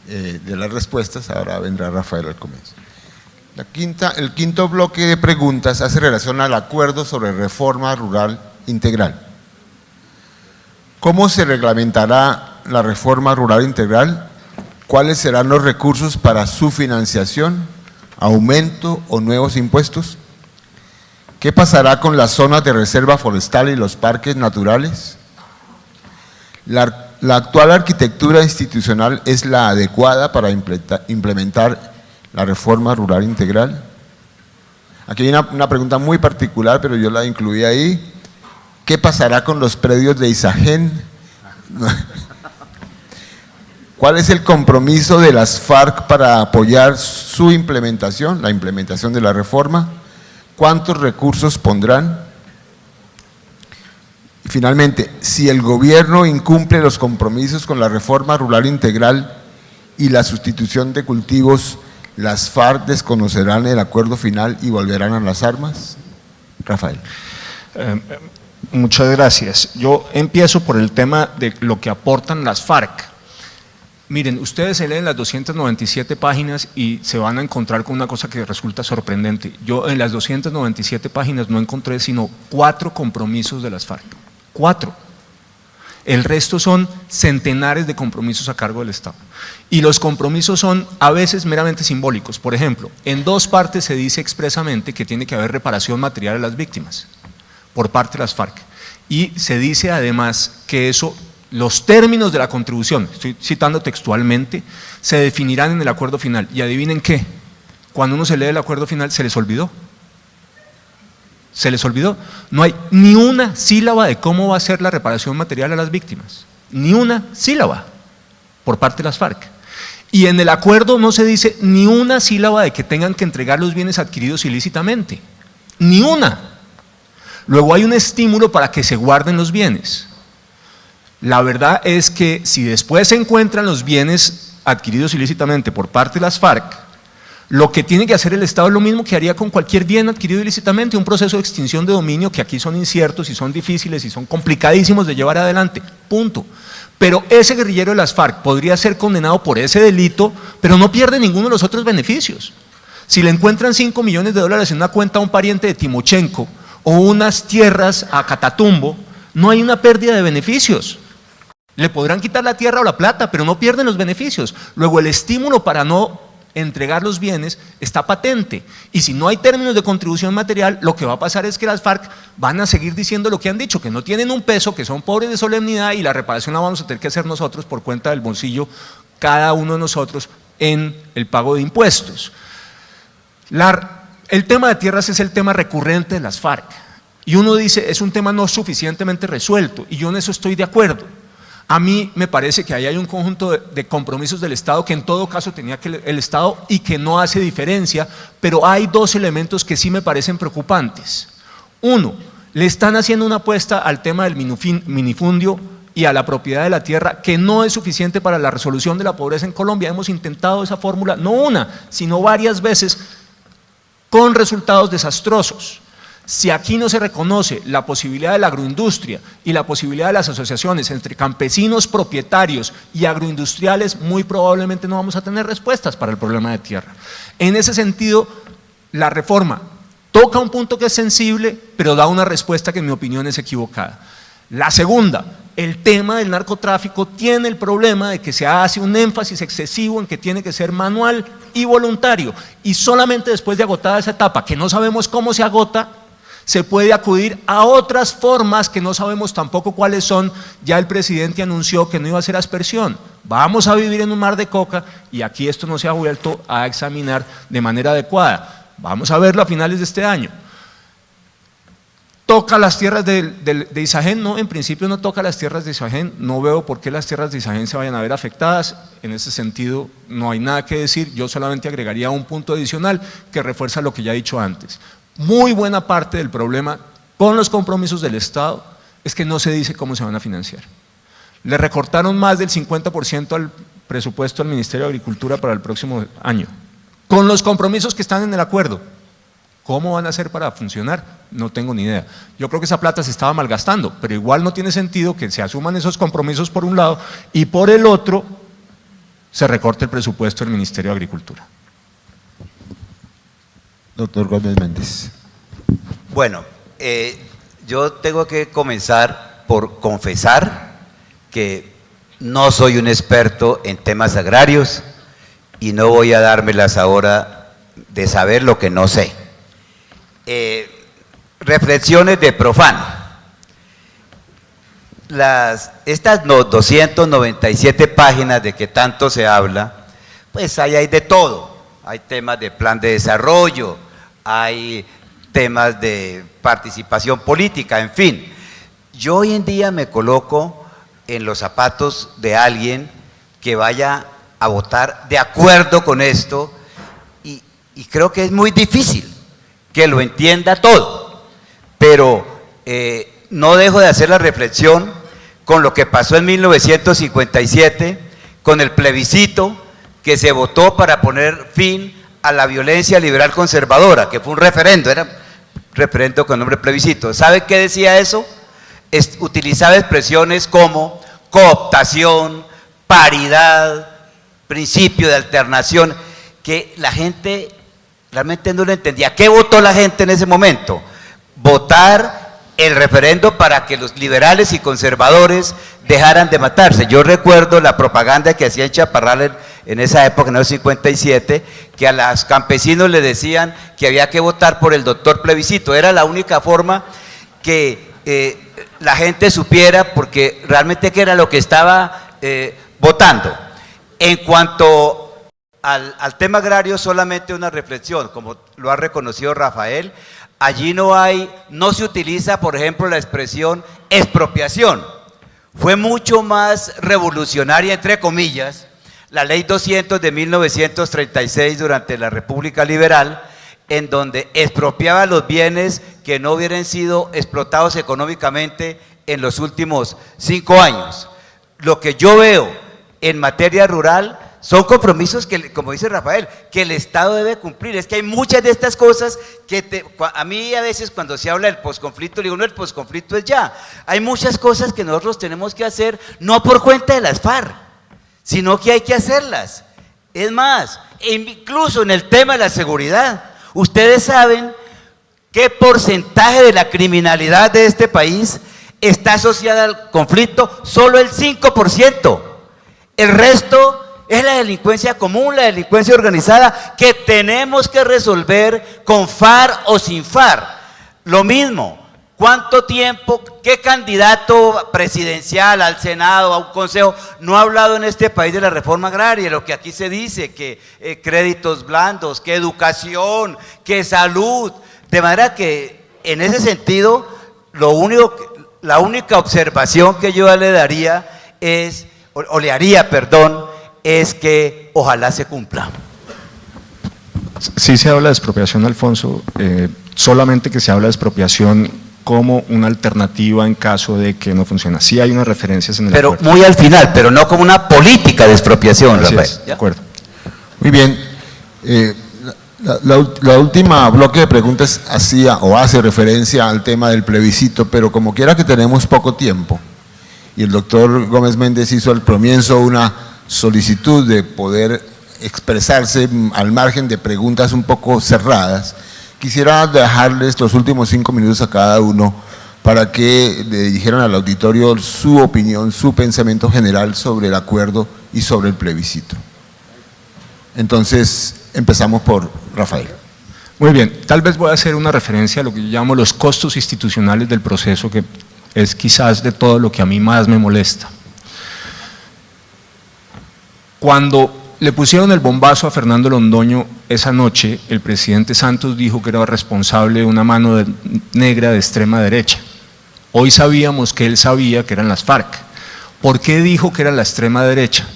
de las respuestas. Ahora vendrá Rafael al comienzo. El quinto bloque de preguntas hace relación al acuerdo sobre reforma rural integral. ¿Cómo se reglamentará la reforma rural integral? ¿Cuáles serán los recursos para su financiación, aumento o nuevos impuestos? ¿Qué pasará con las zonas de reserva forestal y los parques naturales? ¿La actual arquitectura institucional es la adecuada para implementar la reforma rural integral? Aquí hay una pregunta muy particular, pero yo la incluí ahí. ¿Qué pasará con los predios de Isagen? ¿Cuál es el compromiso de las FARC para apoyar su implementación, la implementación de la reforma? ¿Cuántos recursos pondrán? Y finalmente, si el gobierno incumple los compromisos con la reforma rural integral y la sustitución de cultivos, ¿las FARC desconocerán el acuerdo final y volverán a las armas? Rafael. Muchas gracias. Yo empiezo por el tema de lo que aportan las FARC. Miren, ustedes se leen las 297 páginas y se van a encontrar con una cosa que resulta sorprendente. Yo en las 297 páginas no encontré sino 4 compromisos de las FARC. 4. El resto son centenares de compromisos a cargo del Estado. Y los compromisos son a veces meramente simbólicos. Por ejemplo, en 2 partes se dice expresamente que tiene que haber reparación material a las víctimas por parte de las FARC. Y se dice además que los términos de la contribución, estoy citando textualmente, se definirán en el acuerdo final. Y adivinen qué, cuando uno se lee el acuerdo final se les olvidó. Se les olvidó. No hay ni una sílaba de cómo va a ser la reparación material a las víctimas. Ni una sílaba por parte de las FARC. Y en el acuerdo no se dice ni una sílaba de que tengan que entregar los bienes adquiridos ilícitamente. Ni una. Luego hay un estímulo para que se guarden los bienes. La verdad es que si después se encuentran los bienes adquiridos ilícitamente por parte de las FARC, lo que tiene que hacer el Estado es lo mismo que haría con cualquier bien adquirido ilícitamente, un proceso de extinción de dominio que aquí son inciertos y son difíciles y son complicadísimos de llevar adelante, punto. Pero ese guerrillero de las FARC podría ser condenado por ese delito, pero no pierde ninguno de los otros beneficios. Si le encuentran $5 millones en una cuenta a un pariente de Timochenko o unas tierras a Catatumbo, no hay una pérdida de beneficios. Le podrán quitar la tierra o la plata, pero no pierden los beneficios. Luego el estímulo para no entregar los bienes está patente, y si no hay términos de contribución material, lo que va a pasar es que las FARC van a seguir diciendo lo que han dicho, que no tienen un peso, que son pobres de solemnidad, y la reparación la vamos a tener que hacer nosotros por cuenta del bolsillo, cada uno de nosotros, en el pago de impuestos. El tema de tierras es el tema recurrente de las FARC, y uno dice, es un tema no suficientemente resuelto, y yo en eso estoy de acuerdo. A mí me parece que ahí hay un conjunto de compromisos del Estado que en todo caso tenía que el Estado y que no hace diferencia, pero hay dos elementos que sí me parecen preocupantes. Uno, le están haciendo una apuesta al tema del minifundio y a la propiedad de la tierra que no es suficiente para la resolución de la pobreza en Colombia. Hemos intentado esa fórmula, no una, sino varias veces, con resultados desastrosos. Si aquí no se reconoce la posibilidad de la agroindustria y la posibilidad de las asociaciones entre campesinos propietarios y agroindustriales, muy probablemente no vamos a tener respuestas para el problema de tierra. En ese sentido, la reforma toca un punto que es sensible, pero da una respuesta que en mi opinión es equivocada. La segunda, el tema del narcotráfico tiene el problema de que se hace un énfasis excesivo en que tiene que ser manual y voluntario, y solamente después de agotada esa etapa, que no sabemos cómo se agota, se puede acudir a otras formas que no sabemos tampoco cuáles son. Ya el presidente anunció que no iba a hacer aspersión. Vamos a vivir en un mar de coca y aquí esto no se ha vuelto a examinar de manera adecuada. Vamos a verlo a finales de este año. ¿Toca las tierras de Isagen? No, en principio no toca las tierras de Isagen. No veo por qué las tierras de Isagen se vayan a ver afectadas. En ese sentido no hay nada que decir. Yo solamente agregaría un punto adicional que refuerza lo que ya he dicho antes. Muy buena parte del problema con los compromisos del Estado es que no se dice cómo se van a financiar. Le recortaron más del 50% al presupuesto del Ministerio de Agricultura para el próximo año, con los compromisos que están en el acuerdo. ¿Cómo van a hacer para funcionar? No tengo ni idea. Yo creo que esa plata se estaba malgastando, pero igual no tiene sentido que se asuman esos compromisos por un lado y por el otro se recorte el presupuesto del Ministerio de Agricultura. Doctor Gómez Méndez. Bueno, yo tengo que comenzar por confesar que no soy un experto en temas agrarios y no voy a dármelas ahora de saber lo que no sé. Reflexiones de profano. Estas 297 páginas de que tanto se habla, pues ahí hay de todo. Hay temas de plan de desarrollo, hay temas de participación política, en fin. Yo hoy en día me coloco en los zapatos de alguien que vaya a votar de acuerdo con esto y creo que es muy difícil que lo entienda todo, pero no dejo de hacer la reflexión con lo que pasó en 1957, con el plebiscito que se votó para poner fin a la violencia liberal conservadora, que fue un referendo, era referendo con nombre plebiscito. ¿Sabe qué decía eso? Utilizaba expresiones como cooptación, paridad, principio de alternación, que la gente realmente no lo entendía. ¿Qué votó la gente en ese momento? Votar el referendo para que los liberales y conservadores dejaran de matarse. Yo recuerdo la propaganda que hacía en Chaparral en esa época, en el 57, que a los campesinos les decían que había que votar por el doctor plebiscito. Era la única forma que la gente supiera porque realmente qué era lo que estaba votando. En cuanto al tema agrario, solamente una reflexión, como lo ha reconocido Rafael. Allí no se utiliza, por ejemplo, la expresión expropiación. Fue mucho más revolucionaria, entre comillas, la Ley 200 de 1936 durante la República Liberal, en donde expropiaba los bienes que no hubieran sido explotados económicamente en los últimos 5 años. Lo que yo veo en materia rural son compromisos que, como dice Rafael, que el Estado debe cumplir. Es que hay muchas de estas cosas que a mí a veces cuando se habla del posconflicto, digo, no, el posconflicto es ya. Hay muchas cosas que nosotros tenemos que hacer, no por cuenta de las FARC, sino que hay que hacerlas. Es más, incluso en el tema de la seguridad, ustedes saben qué porcentaje de la criminalidad de este país está asociada al conflicto solo el 5%. El resto es la delincuencia común, la delincuencia organizada que tenemos que resolver con FARC o sin FARC. Lo mismo, ¿cuánto tiempo, qué candidato presidencial al Senado, a un consejo, no ha hablado en este país de la reforma agraria? Lo que aquí se dice, que créditos blandos, que educación, que salud. De manera que en ese sentido, la única observación que yo le daría es, le haría, es que ojalá se cumpla. Sí se habla de expropiación, Alfonso, solamente que se habla de expropiación como una alternativa en caso de que no funcione. Sí hay unas referencias en el acuerdo. Pero muy al final, pero no como una política de expropiación, Rafael. Es, de acuerdo. Muy bien. La última bloque de preguntas hacía o hace referencia al tema del plebiscito, pero como quiera que tenemos poco tiempo, y el doctor Gómez Méndez hizo al comienzo una solicitud de poder expresarse al margen de preguntas un poco cerradas, quisiera dejarles los últimos 5 minutos a cada uno para que le dijeran al auditorio su opinión, su pensamiento general sobre el acuerdo y sobre el plebiscito. Entonces, empezamos por Rafael. Muy bien, tal vez voy a hacer una referencia a lo que yo llamo los costos institucionales del proceso, que es quizás de todo lo que a mí más me molesta. Cuando le pusieron el bombazo a Fernando Londoño esa noche, el presidente Santos dijo que era responsable de una mano negra de extrema derecha. Hoy sabíamos que él sabía que eran las FARC. ¿Por qué dijo que era la extrema derecha?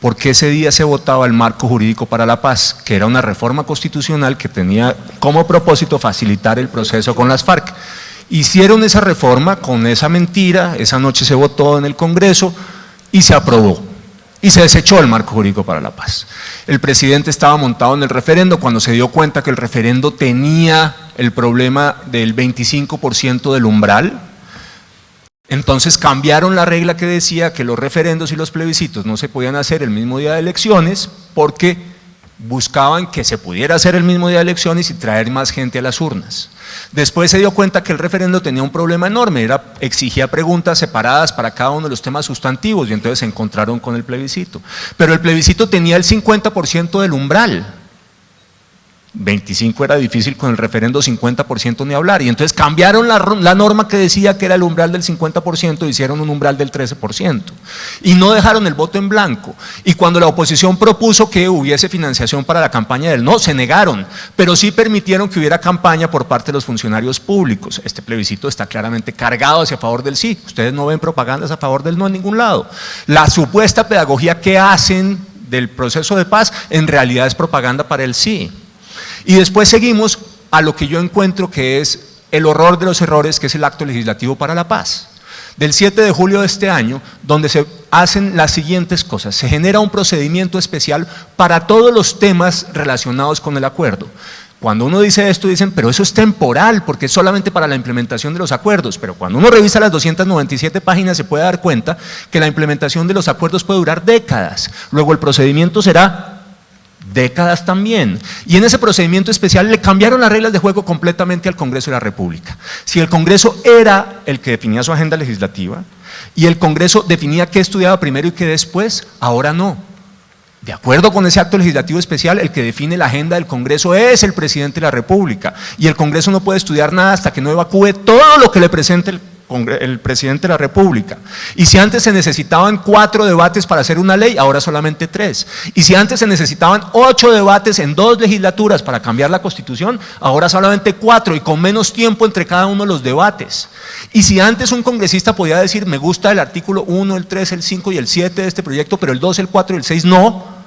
Porque ese día se votaba el marco jurídico para la paz, que era una reforma constitucional que tenía como propósito facilitar el proceso con las FARC. Hicieron esa reforma con esa mentira, esa noche se votó en el Congreso y se aprobó. Y se desechó el marco jurídico para la paz. El presidente estaba montado en el referendo cuando se dio cuenta que el referendo tenía el problema del 25% del umbral. Entonces cambiaron la regla que decía que los referendos y los plebiscitos no se podían hacer el mismo día de elecciones porque buscaban que se pudiera hacer el mismo día de elecciones y traer más gente a las urnas. Después se dio cuenta que el referendo tenía un problema enorme, exigía preguntas separadas para cada uno de los temas sustantivos y entonces se encontraron con el plebiscito. Pero el plebiscito tenía el 50% del umbral. 25 era difícil, con el referendo 50% ni hablar, y entonces cambiaron la norma que decía que era el umbral del 50%, hicieron un umbral del 13%, y no dejaron el voto en blanco, y cuando la oposición propuso que hubiese financiación para la campaña del no, se negaron, pero sí permitieron que hubiera campaña por parte de los funcionarios públicos. Este plebiscito está claramente cargado hacia favor del sí, ustedes no ven propagandas a favor del no en ningún lado. La supuesta pedagogía que hacen del proceso de paz en realidad es propaganda para el sí. Y después seguimos a lo que yo encuentro que es el horror de los errores, que es el acto legislativo para la paz. Del 7 de julio de este año, donde se hacen las siguientes cosas. Se genera un procedimiento especial para todos los temas relacionados con el acuerdo. Cuando uno dice esto, dicen, pero eso es temporal, porque es solamente para la implementación de los acuerdos. Pero cuando uno revisa las 297 páginas, se puede dar cuenta que la implementación de los acuerdos puede durar décadas. Luego el procedimiento será décadas también, y en ese procedimiento especial le cambiaron las reglas de juego completamente al Congreso de la República. Si el Congreso era el que definía su agenda legislativa y el Congreso definía qué estudiaba primero y qué después, ahora no. De acuerdo con ese acto legislativo especial, el que define la agenda del Congreso es el presidente de la República, y el Congreso no puede estudiar nada hasta que no evacúe todo lo que le presente el presidente de la República. Y si antes se necesitaban 4 debates para hacer una ley, ahora solamente 3. Y si antes se necesitaban 8 debates en 2 legislaturas para cambiar la Constitución, ahora solamente 4 y con menos tiempo entre cada uno de los debates. Y si antes un congresista podía decir, me gusta el artículo 1, el 3, el 5 y el 7 de este proyecto, pero el 2, el 4 y el 6 no,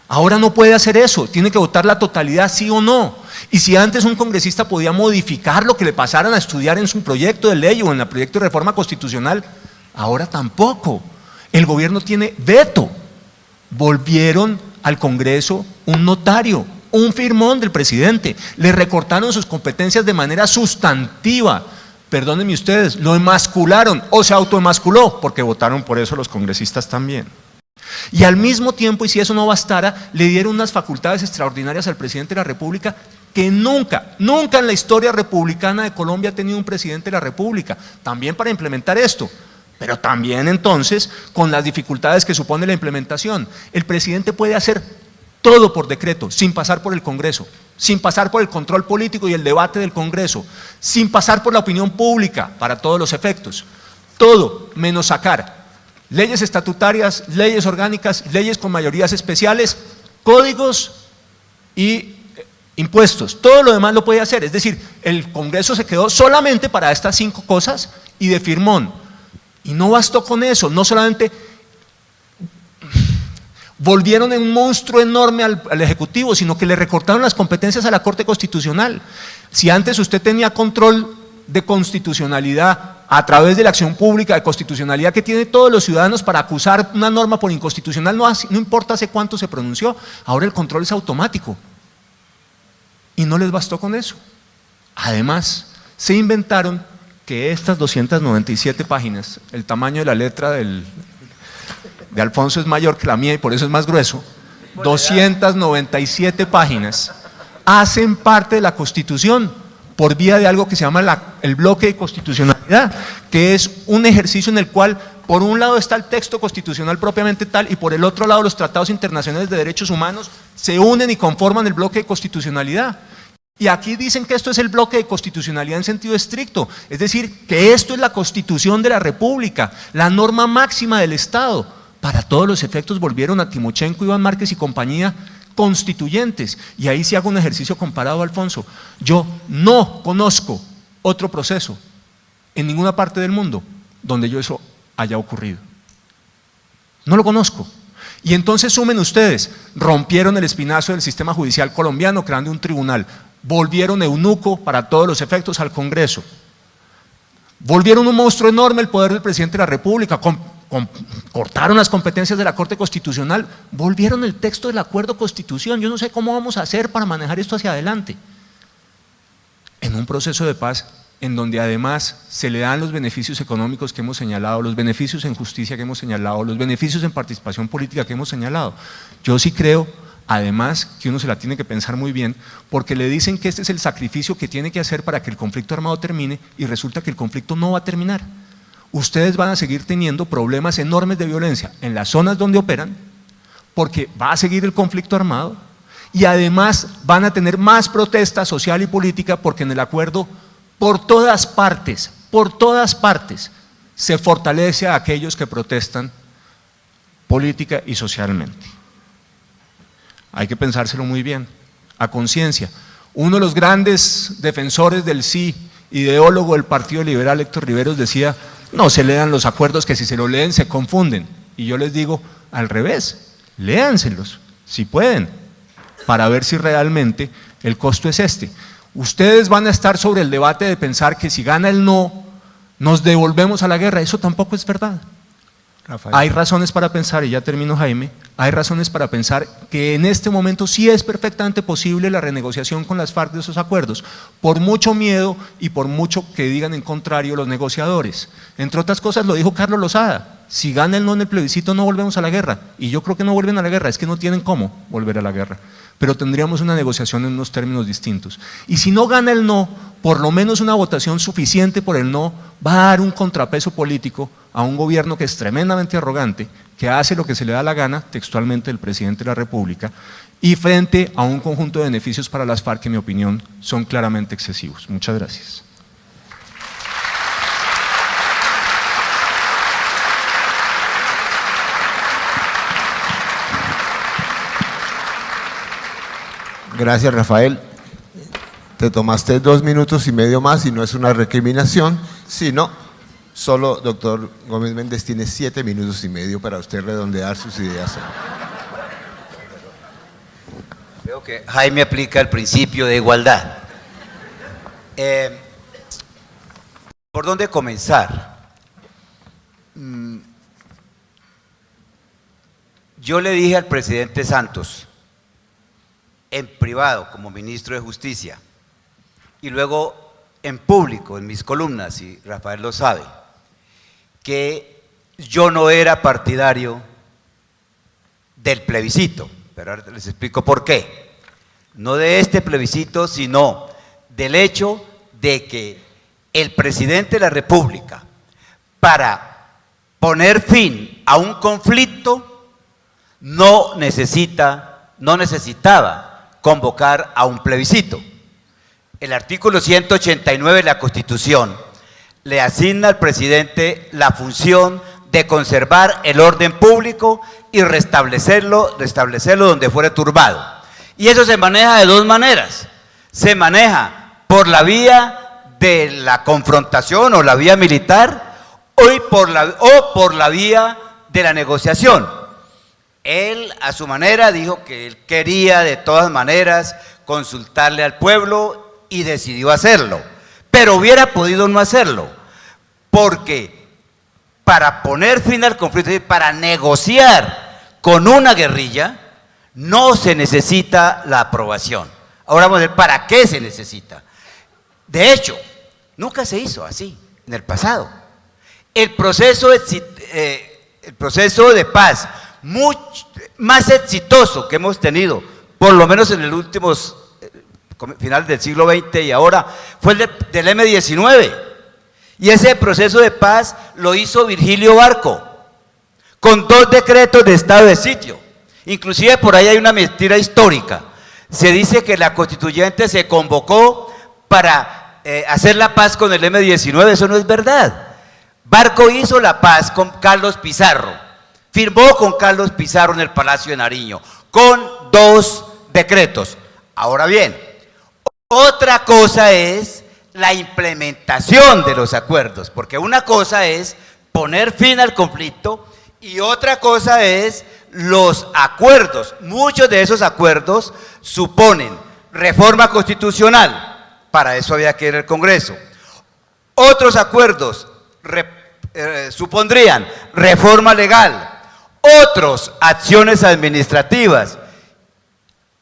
ahora no puede hacer eso, tiene que votar la totalidad sí o no. Y si antes un congresista podía modificar lo que le pasaran a estudiar en su proyecto de ley o en el proyecto de reforma constitucional, ahora tampoco. El gobierno tiene veto. Volvieron al Congreso un notario, un firmón del presidente. Le recortaron sus competencias de manera sustantiva. Perdónenme ustedes, lo emascularon o se autoemasculó, porque votaron por eso los congresistas también. Y al mismo tiempo, y si eso no bastara, le dieron unas facultades extraordinarias al presidente de la República que nunca en la historia republicana de Colombia ha tenido un presidente de la República, también para implementar esto, pero también entonces con las dificultades que supone la implementación. El presidente puede hacer todo por decreto, sin pasar por el Congreso, sin pasar por el control político y el debate del Congreso, sin pasar por la opinión pública para todos los efectos, todo menos sacar leyes estatutarias, leyes orgánicas, leyes con mayorías especiales, códigos y impuestos. Todo lo demás lo puede hacer, es decir, el Congreso se quedó solamente para estas 5 cosas y de firmón. Y no bastó con eso, no solamente volvieron en un monstruo enorme al Ejecutivo, sino que le recortaron las competencias a la Corte Constitucional. Si antes usted tenía control de constitucionalidad a través de la acción pública de constitucionalidad que tienen todos los ciudadanos para acusar una norma por inconstitucional, no importa hace cuánto se pronunció, ahora el control es automático. Y no les bastó con eso. Además, se inventaron que estas 297 páginas, el tamaño de la letra de Alfonso es mayor que la mía y por eso es más grueso, 297 páginas hacen parte de la Constitución por vía de algo que se llama el bloque de constitucionalidad, que es un ejercicio en el cual por un lado está el texto constitucional propiamente tal y por el otro lado los tratados internacionales de derechos humanos se unen y conforman el bloque de constitucionalidad. Y aquí dicen que esto es el bloque de constitucionalidad en sentido estricto, es decir, que esto es la Constitución de la República, la norma máxima del Estado. Para todos los efectos volvieron a Timochenko, Iván Márquez y compañía constituyentes. Y ahí sí hago un ejercicio comparado, Alfonso. Yo no conozco otro proceso en ninguna parte del mundo donde eso haya ocurrido. No lo conozco. Y entonces sumen ustedes, rompieron el espinazo del sistema judicial colombiano creando un tribunal, volvieron eunuco para todos los efectos al Congreso, volvieron un monstruo enorme el poder del presidente de la República, cortaron las competencias de la Corte Constitucional, volvieron el texto del acuerdo Constitución. Yo no sé cómo vamos a hacer para manejar esto hacia adelante. En un proceso de paz en donde además se le dan los beneficios económicos que hemos señalado, los beneficios en justicia que hemos señalado, los beneficios en participación política que hemos señalado. Yo sí creo, además, que uno se la tiene que pensar muy bien, porque le dicen que este es el sacrificio que tiene que hacer para que el conflicto armado termine y resulta que el conflicto no va a terminar. Ustedes van a seguir teniendo problemas enormes de violencia en las zonas donde operan, porque va a seguir el conflicto armado y además van a tener más protesta social y política porque en el acuerdo por todas partes, se fortalece a aquellos que protestan política y socialmente. Hay que pensárselo muy bien, a conciencia. Uno de los grandes defensores del sí, ideólogo del Partido Liberal, Héctor Riveros, decía: no se lean los acuerdos, que si se los leen se confunden. Y yo les digo al revés, léanselos, si pueden, para ver si realmente el costo es este. Ustedes van a estar sobre el debate de pensar que si gana el no, nos devolvemos a la guerra. Eso tampoco es verdad. Rafael. Hay razones para pensar, y ya termino, Jaime, hay razones para pensar que en este momento sí es perfectamente posible la renegociación con las FARC de esos acuerdos, por mucho miedo y por mucho que digan en contrario los negociadores. Entre otras cosas lo dijo Carlos Lozada: si gana el no en el plebiscito no volvemos a la guerra, y yo creo que no vuelven a la guerra, es que no tienen cómo volver a la guerra, pero tendríamos una negociación en unos términos distintos. Y si no gana el no, por lo menos una votación suficiente por el no va a dar un contrapeso político a un gobierno que es tremendamente arrogante, que hace lo que se le da la gana, textualmente el presidente de la República, y frente a un conjunto de beneficios para las FARC que en mi opinión son claramente excesivos. Muchas gracias. Gracias, Rafael. Te tomaste 2 minutos y medio más y no es una recriminación, sino solo doctor Gómez Méndez tiene 7 minutos y medio para usted redondear sus ideas. Creo que Jaime aplica el principio de igualdad. ¿Por dónde comenzar? Yo le dije al presidente Santos, en privado como ministro de Justicia, y luego en público, en mis columnas, y Rafael lo sabe, que yo no era partidario del plebiscito, pero ahora les explico por qué. no de este plebiscito, sino del hecho de que el presidente de la República, para poner fin a un conflicto, no necesitaba convocar a un plebiscito. El artículo 189 de la Constitución le asigna al presidente la función de conservar el orden público y restablecerlo donde fuere turbado. Y eso se maneja de dos maneras. Se maneja por la vía de la confrontación o la vía militar o por la vía de la negociación. Él, a su manera, dijo que él quería de todas maneras consultarle al pueblo y decidió hacerlo, pero hubiera podido no hacerlo, porque para poner fin al conflicto, es decir, para negociar con una guerrilla, no se necesita la aprobación. Ahora vamos a ver para qué se necesita. De hecho, nunca se hizo así en el pasado. El proceso de paz más exitoso que hemos tenido, por lo menos en el últimos final del siglo XX y ahora, fue el del M-19. Y ese proceso de paz lo hizo Virgilio Barco, con 2 decretos de estado de sitio. Inclusive por ahí hay una mentira histórica. Se dice que la constituyente se convocó para hacer la paz con el M-19, eso no es verdad. Barco hizo la paz con Carlos Pizarro, firmó con Carlos Pizarro en el Palacio de Nariño, con 2 decretos. Ahora bien, otra cosa es la implementación de los acuerdos, porque una cosa es poner fin al conflicto y otra cosa es los acuerdos. Muchos de esos acuerdos suponen reforma constitucional, para eso había que ir al Congreso. Otros acuerdos supondrían reforma legal, otros acciones administrativas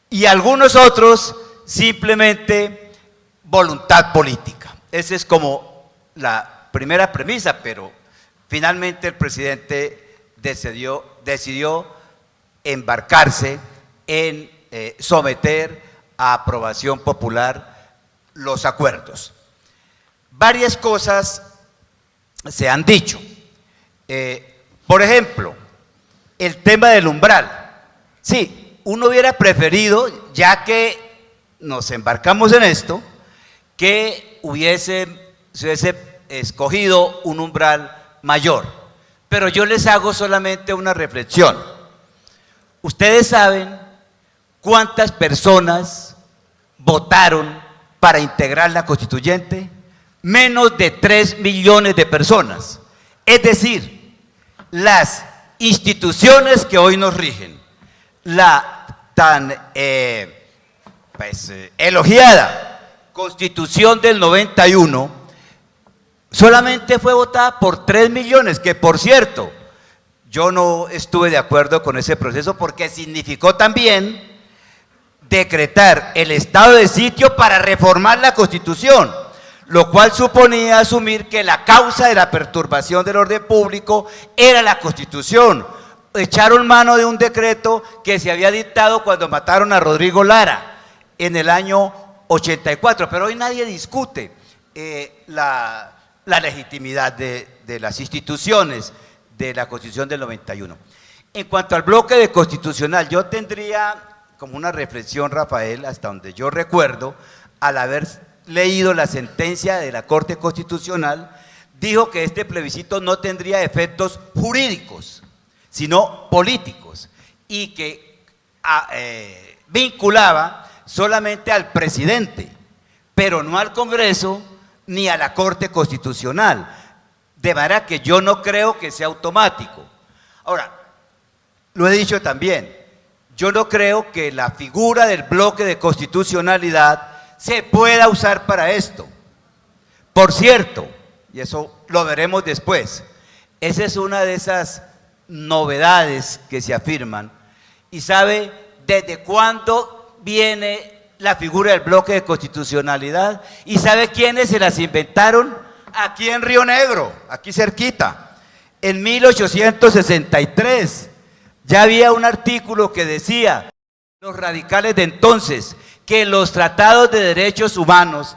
y algunos otros simplemente voluntad política. Esa es como la primera premisa, pero finalmente el presidente decidió embarcarse en someter a aprobación popular los acuerdos. Varias cosas se han dicho. Por ejemplo, el tema del umbral. Sí, uno hubiera preferido, ya que nos embarcamos en esto, que se hubiese escogido un umbral mayor. Pero yo les hago solamente una reflexión. ¿Ustedes saben cuántas personas votaron para integrar la constituyente? Menos de 3 millones de personas. Es decir, las instituciones que hoy nos rigen, la tan elogiada Constitución del 91, solamente fue votada por 3 millones, que por cierto, yo no estuve de acuerdo con ese proceso porque significó también decretar el estado de sitio para reformar la Constitución, lo cual suponía asumir que la causa de la perturbación del orden público era la Constitución. Echaron mano de un decreto que se había dictado cuando mataron a Rodrigo Lara en el año 84, pero hoy nadie discute la legitimidad de las instituciones de la Constitución del 91. En cuanto al bloque de constitucional, yo tendría como una reflexión, Rafael, hasta donde yo recuerdo, al haber leído la sentencia de la Corte Constitucional, dijo que este plebiscito no tendría efectos jurídicos, sino políticos, y que vinculaba solamente al presidente, pero no al Congreso ni a la Corte Constitucional, de manera que yo no creo que sea automático. Ahora, lo he dicho también, yo no creo que la figura del bloque de constitucionalidad se pueda usar para esto. Por cierto, y eso lo veremos después, esa es una de esas novedades que se afirman. ¿Y sabe desde cuándo viene la figura del bloque de constitucionalidad? ¿Y sabe quiénes se las inventaron? Aquí en Río Negro, aquí cerquita. En 1863 ya había un artículo que decía, los radicales de entonces, que los tratados de derechos humanos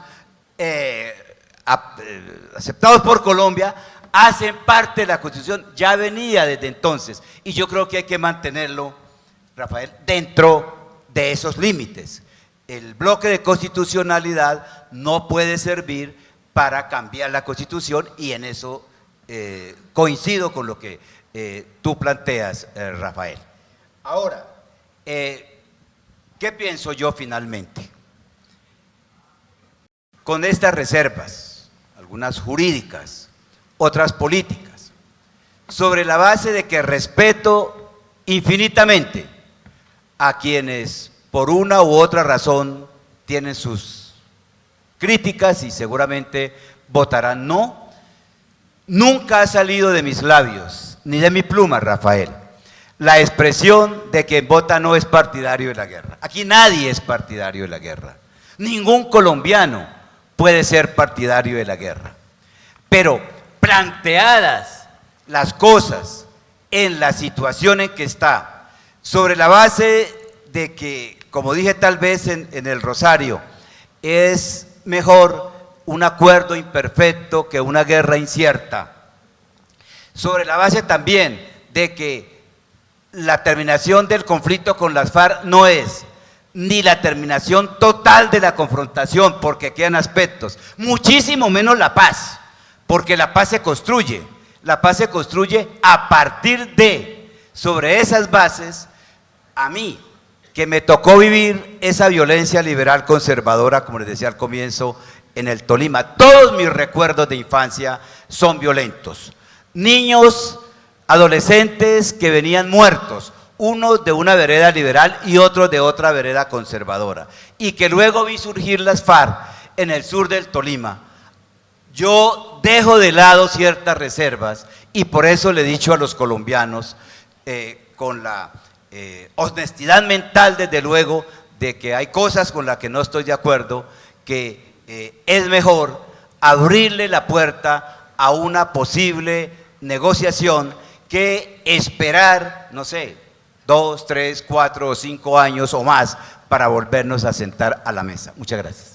aceptados por Colombia hacen parte de la Constitución, ya venía desde entonces, y yo creo que hay que mantenerlo, Rafael, dentro de esos límites. El bloque de constitucionalidad no puede servir para cambiar la Constitución, y en eso coincido con lo que tú planteas, Rafael. Ahora, ¿qué pienso yo finalmente? Con estas reservas, algunas jurídicas, otras políticas, sobre la base de que respeto infinitamente a quienes por una u otra razón tienen sus críticas y seguramente votarán no, nunca ha salido de mis labios, ni de mi pluma, Rafael, la expresión de que vota no es partidario de la guerra. Aquí nadie es partidario de la guerra. Ningún colombiano puede ser partidario de la guerra. Pero planteadas las cosas en la situación en que está, sobre la base de que, como dije tal vez en el Rosario, es mejor un acuerdo imperfecto que una guerra incierta, sobre la base también de que la terminación del conflicto con las FARC no es ni la terminación total de la confrontación, porque quedan aspectos, muchísimo menos la paz, porque la paz se construye a partir de, sobre esas bases, a mí, que me tocó vivir esa violencia liberal conservadora, como les decía al comienzo, en el Tolima. Todos mis recuerdos de infancia son violentos. Niños, adolescentes que venían muertos, uno de una vereda liberal y otro de otra vereda conservadora, y que luego vi surgir las FARC en el sur del Tolima. Yo dejo de lado ciertas reservas y por eso le he dicho a los colombianos, con la honestidad mental desde luego, de que hay cosas con las que no estoy de acuerdo, que es mejor abrirle la puerta a una posible negociación que esperar, no sé, 2, 3, 4 o 5 años o más para volvernos a sentar a la mesa. Muchas gracias.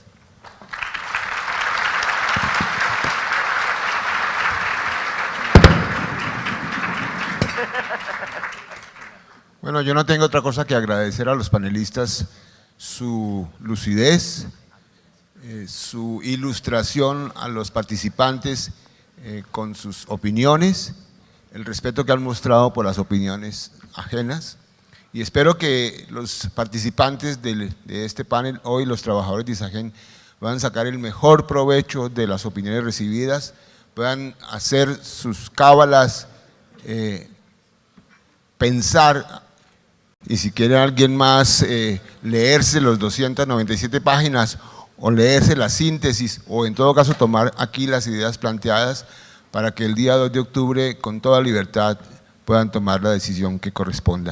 Bueno, yo no tengo otra cosa que agradecer a los panelistas su lucidez, su ilustración a los participantes con sus opiniones, el respeto que han mostrado por las opiniones ajenas, y espero que los participantes de este panel, hoy los trabajadores de ISAGEN, puedan sacar el mejor provecho de las opiniones recibidas, puedan hacer sus cábalas, pensar, y si quiere alguien más leerse los 297 páginas o leerse la síntesis, o en todo caso tomar aquí las ideas planteadas para que el día 2 de octubre con toda libertad puedan tomar la decisión que corresponda.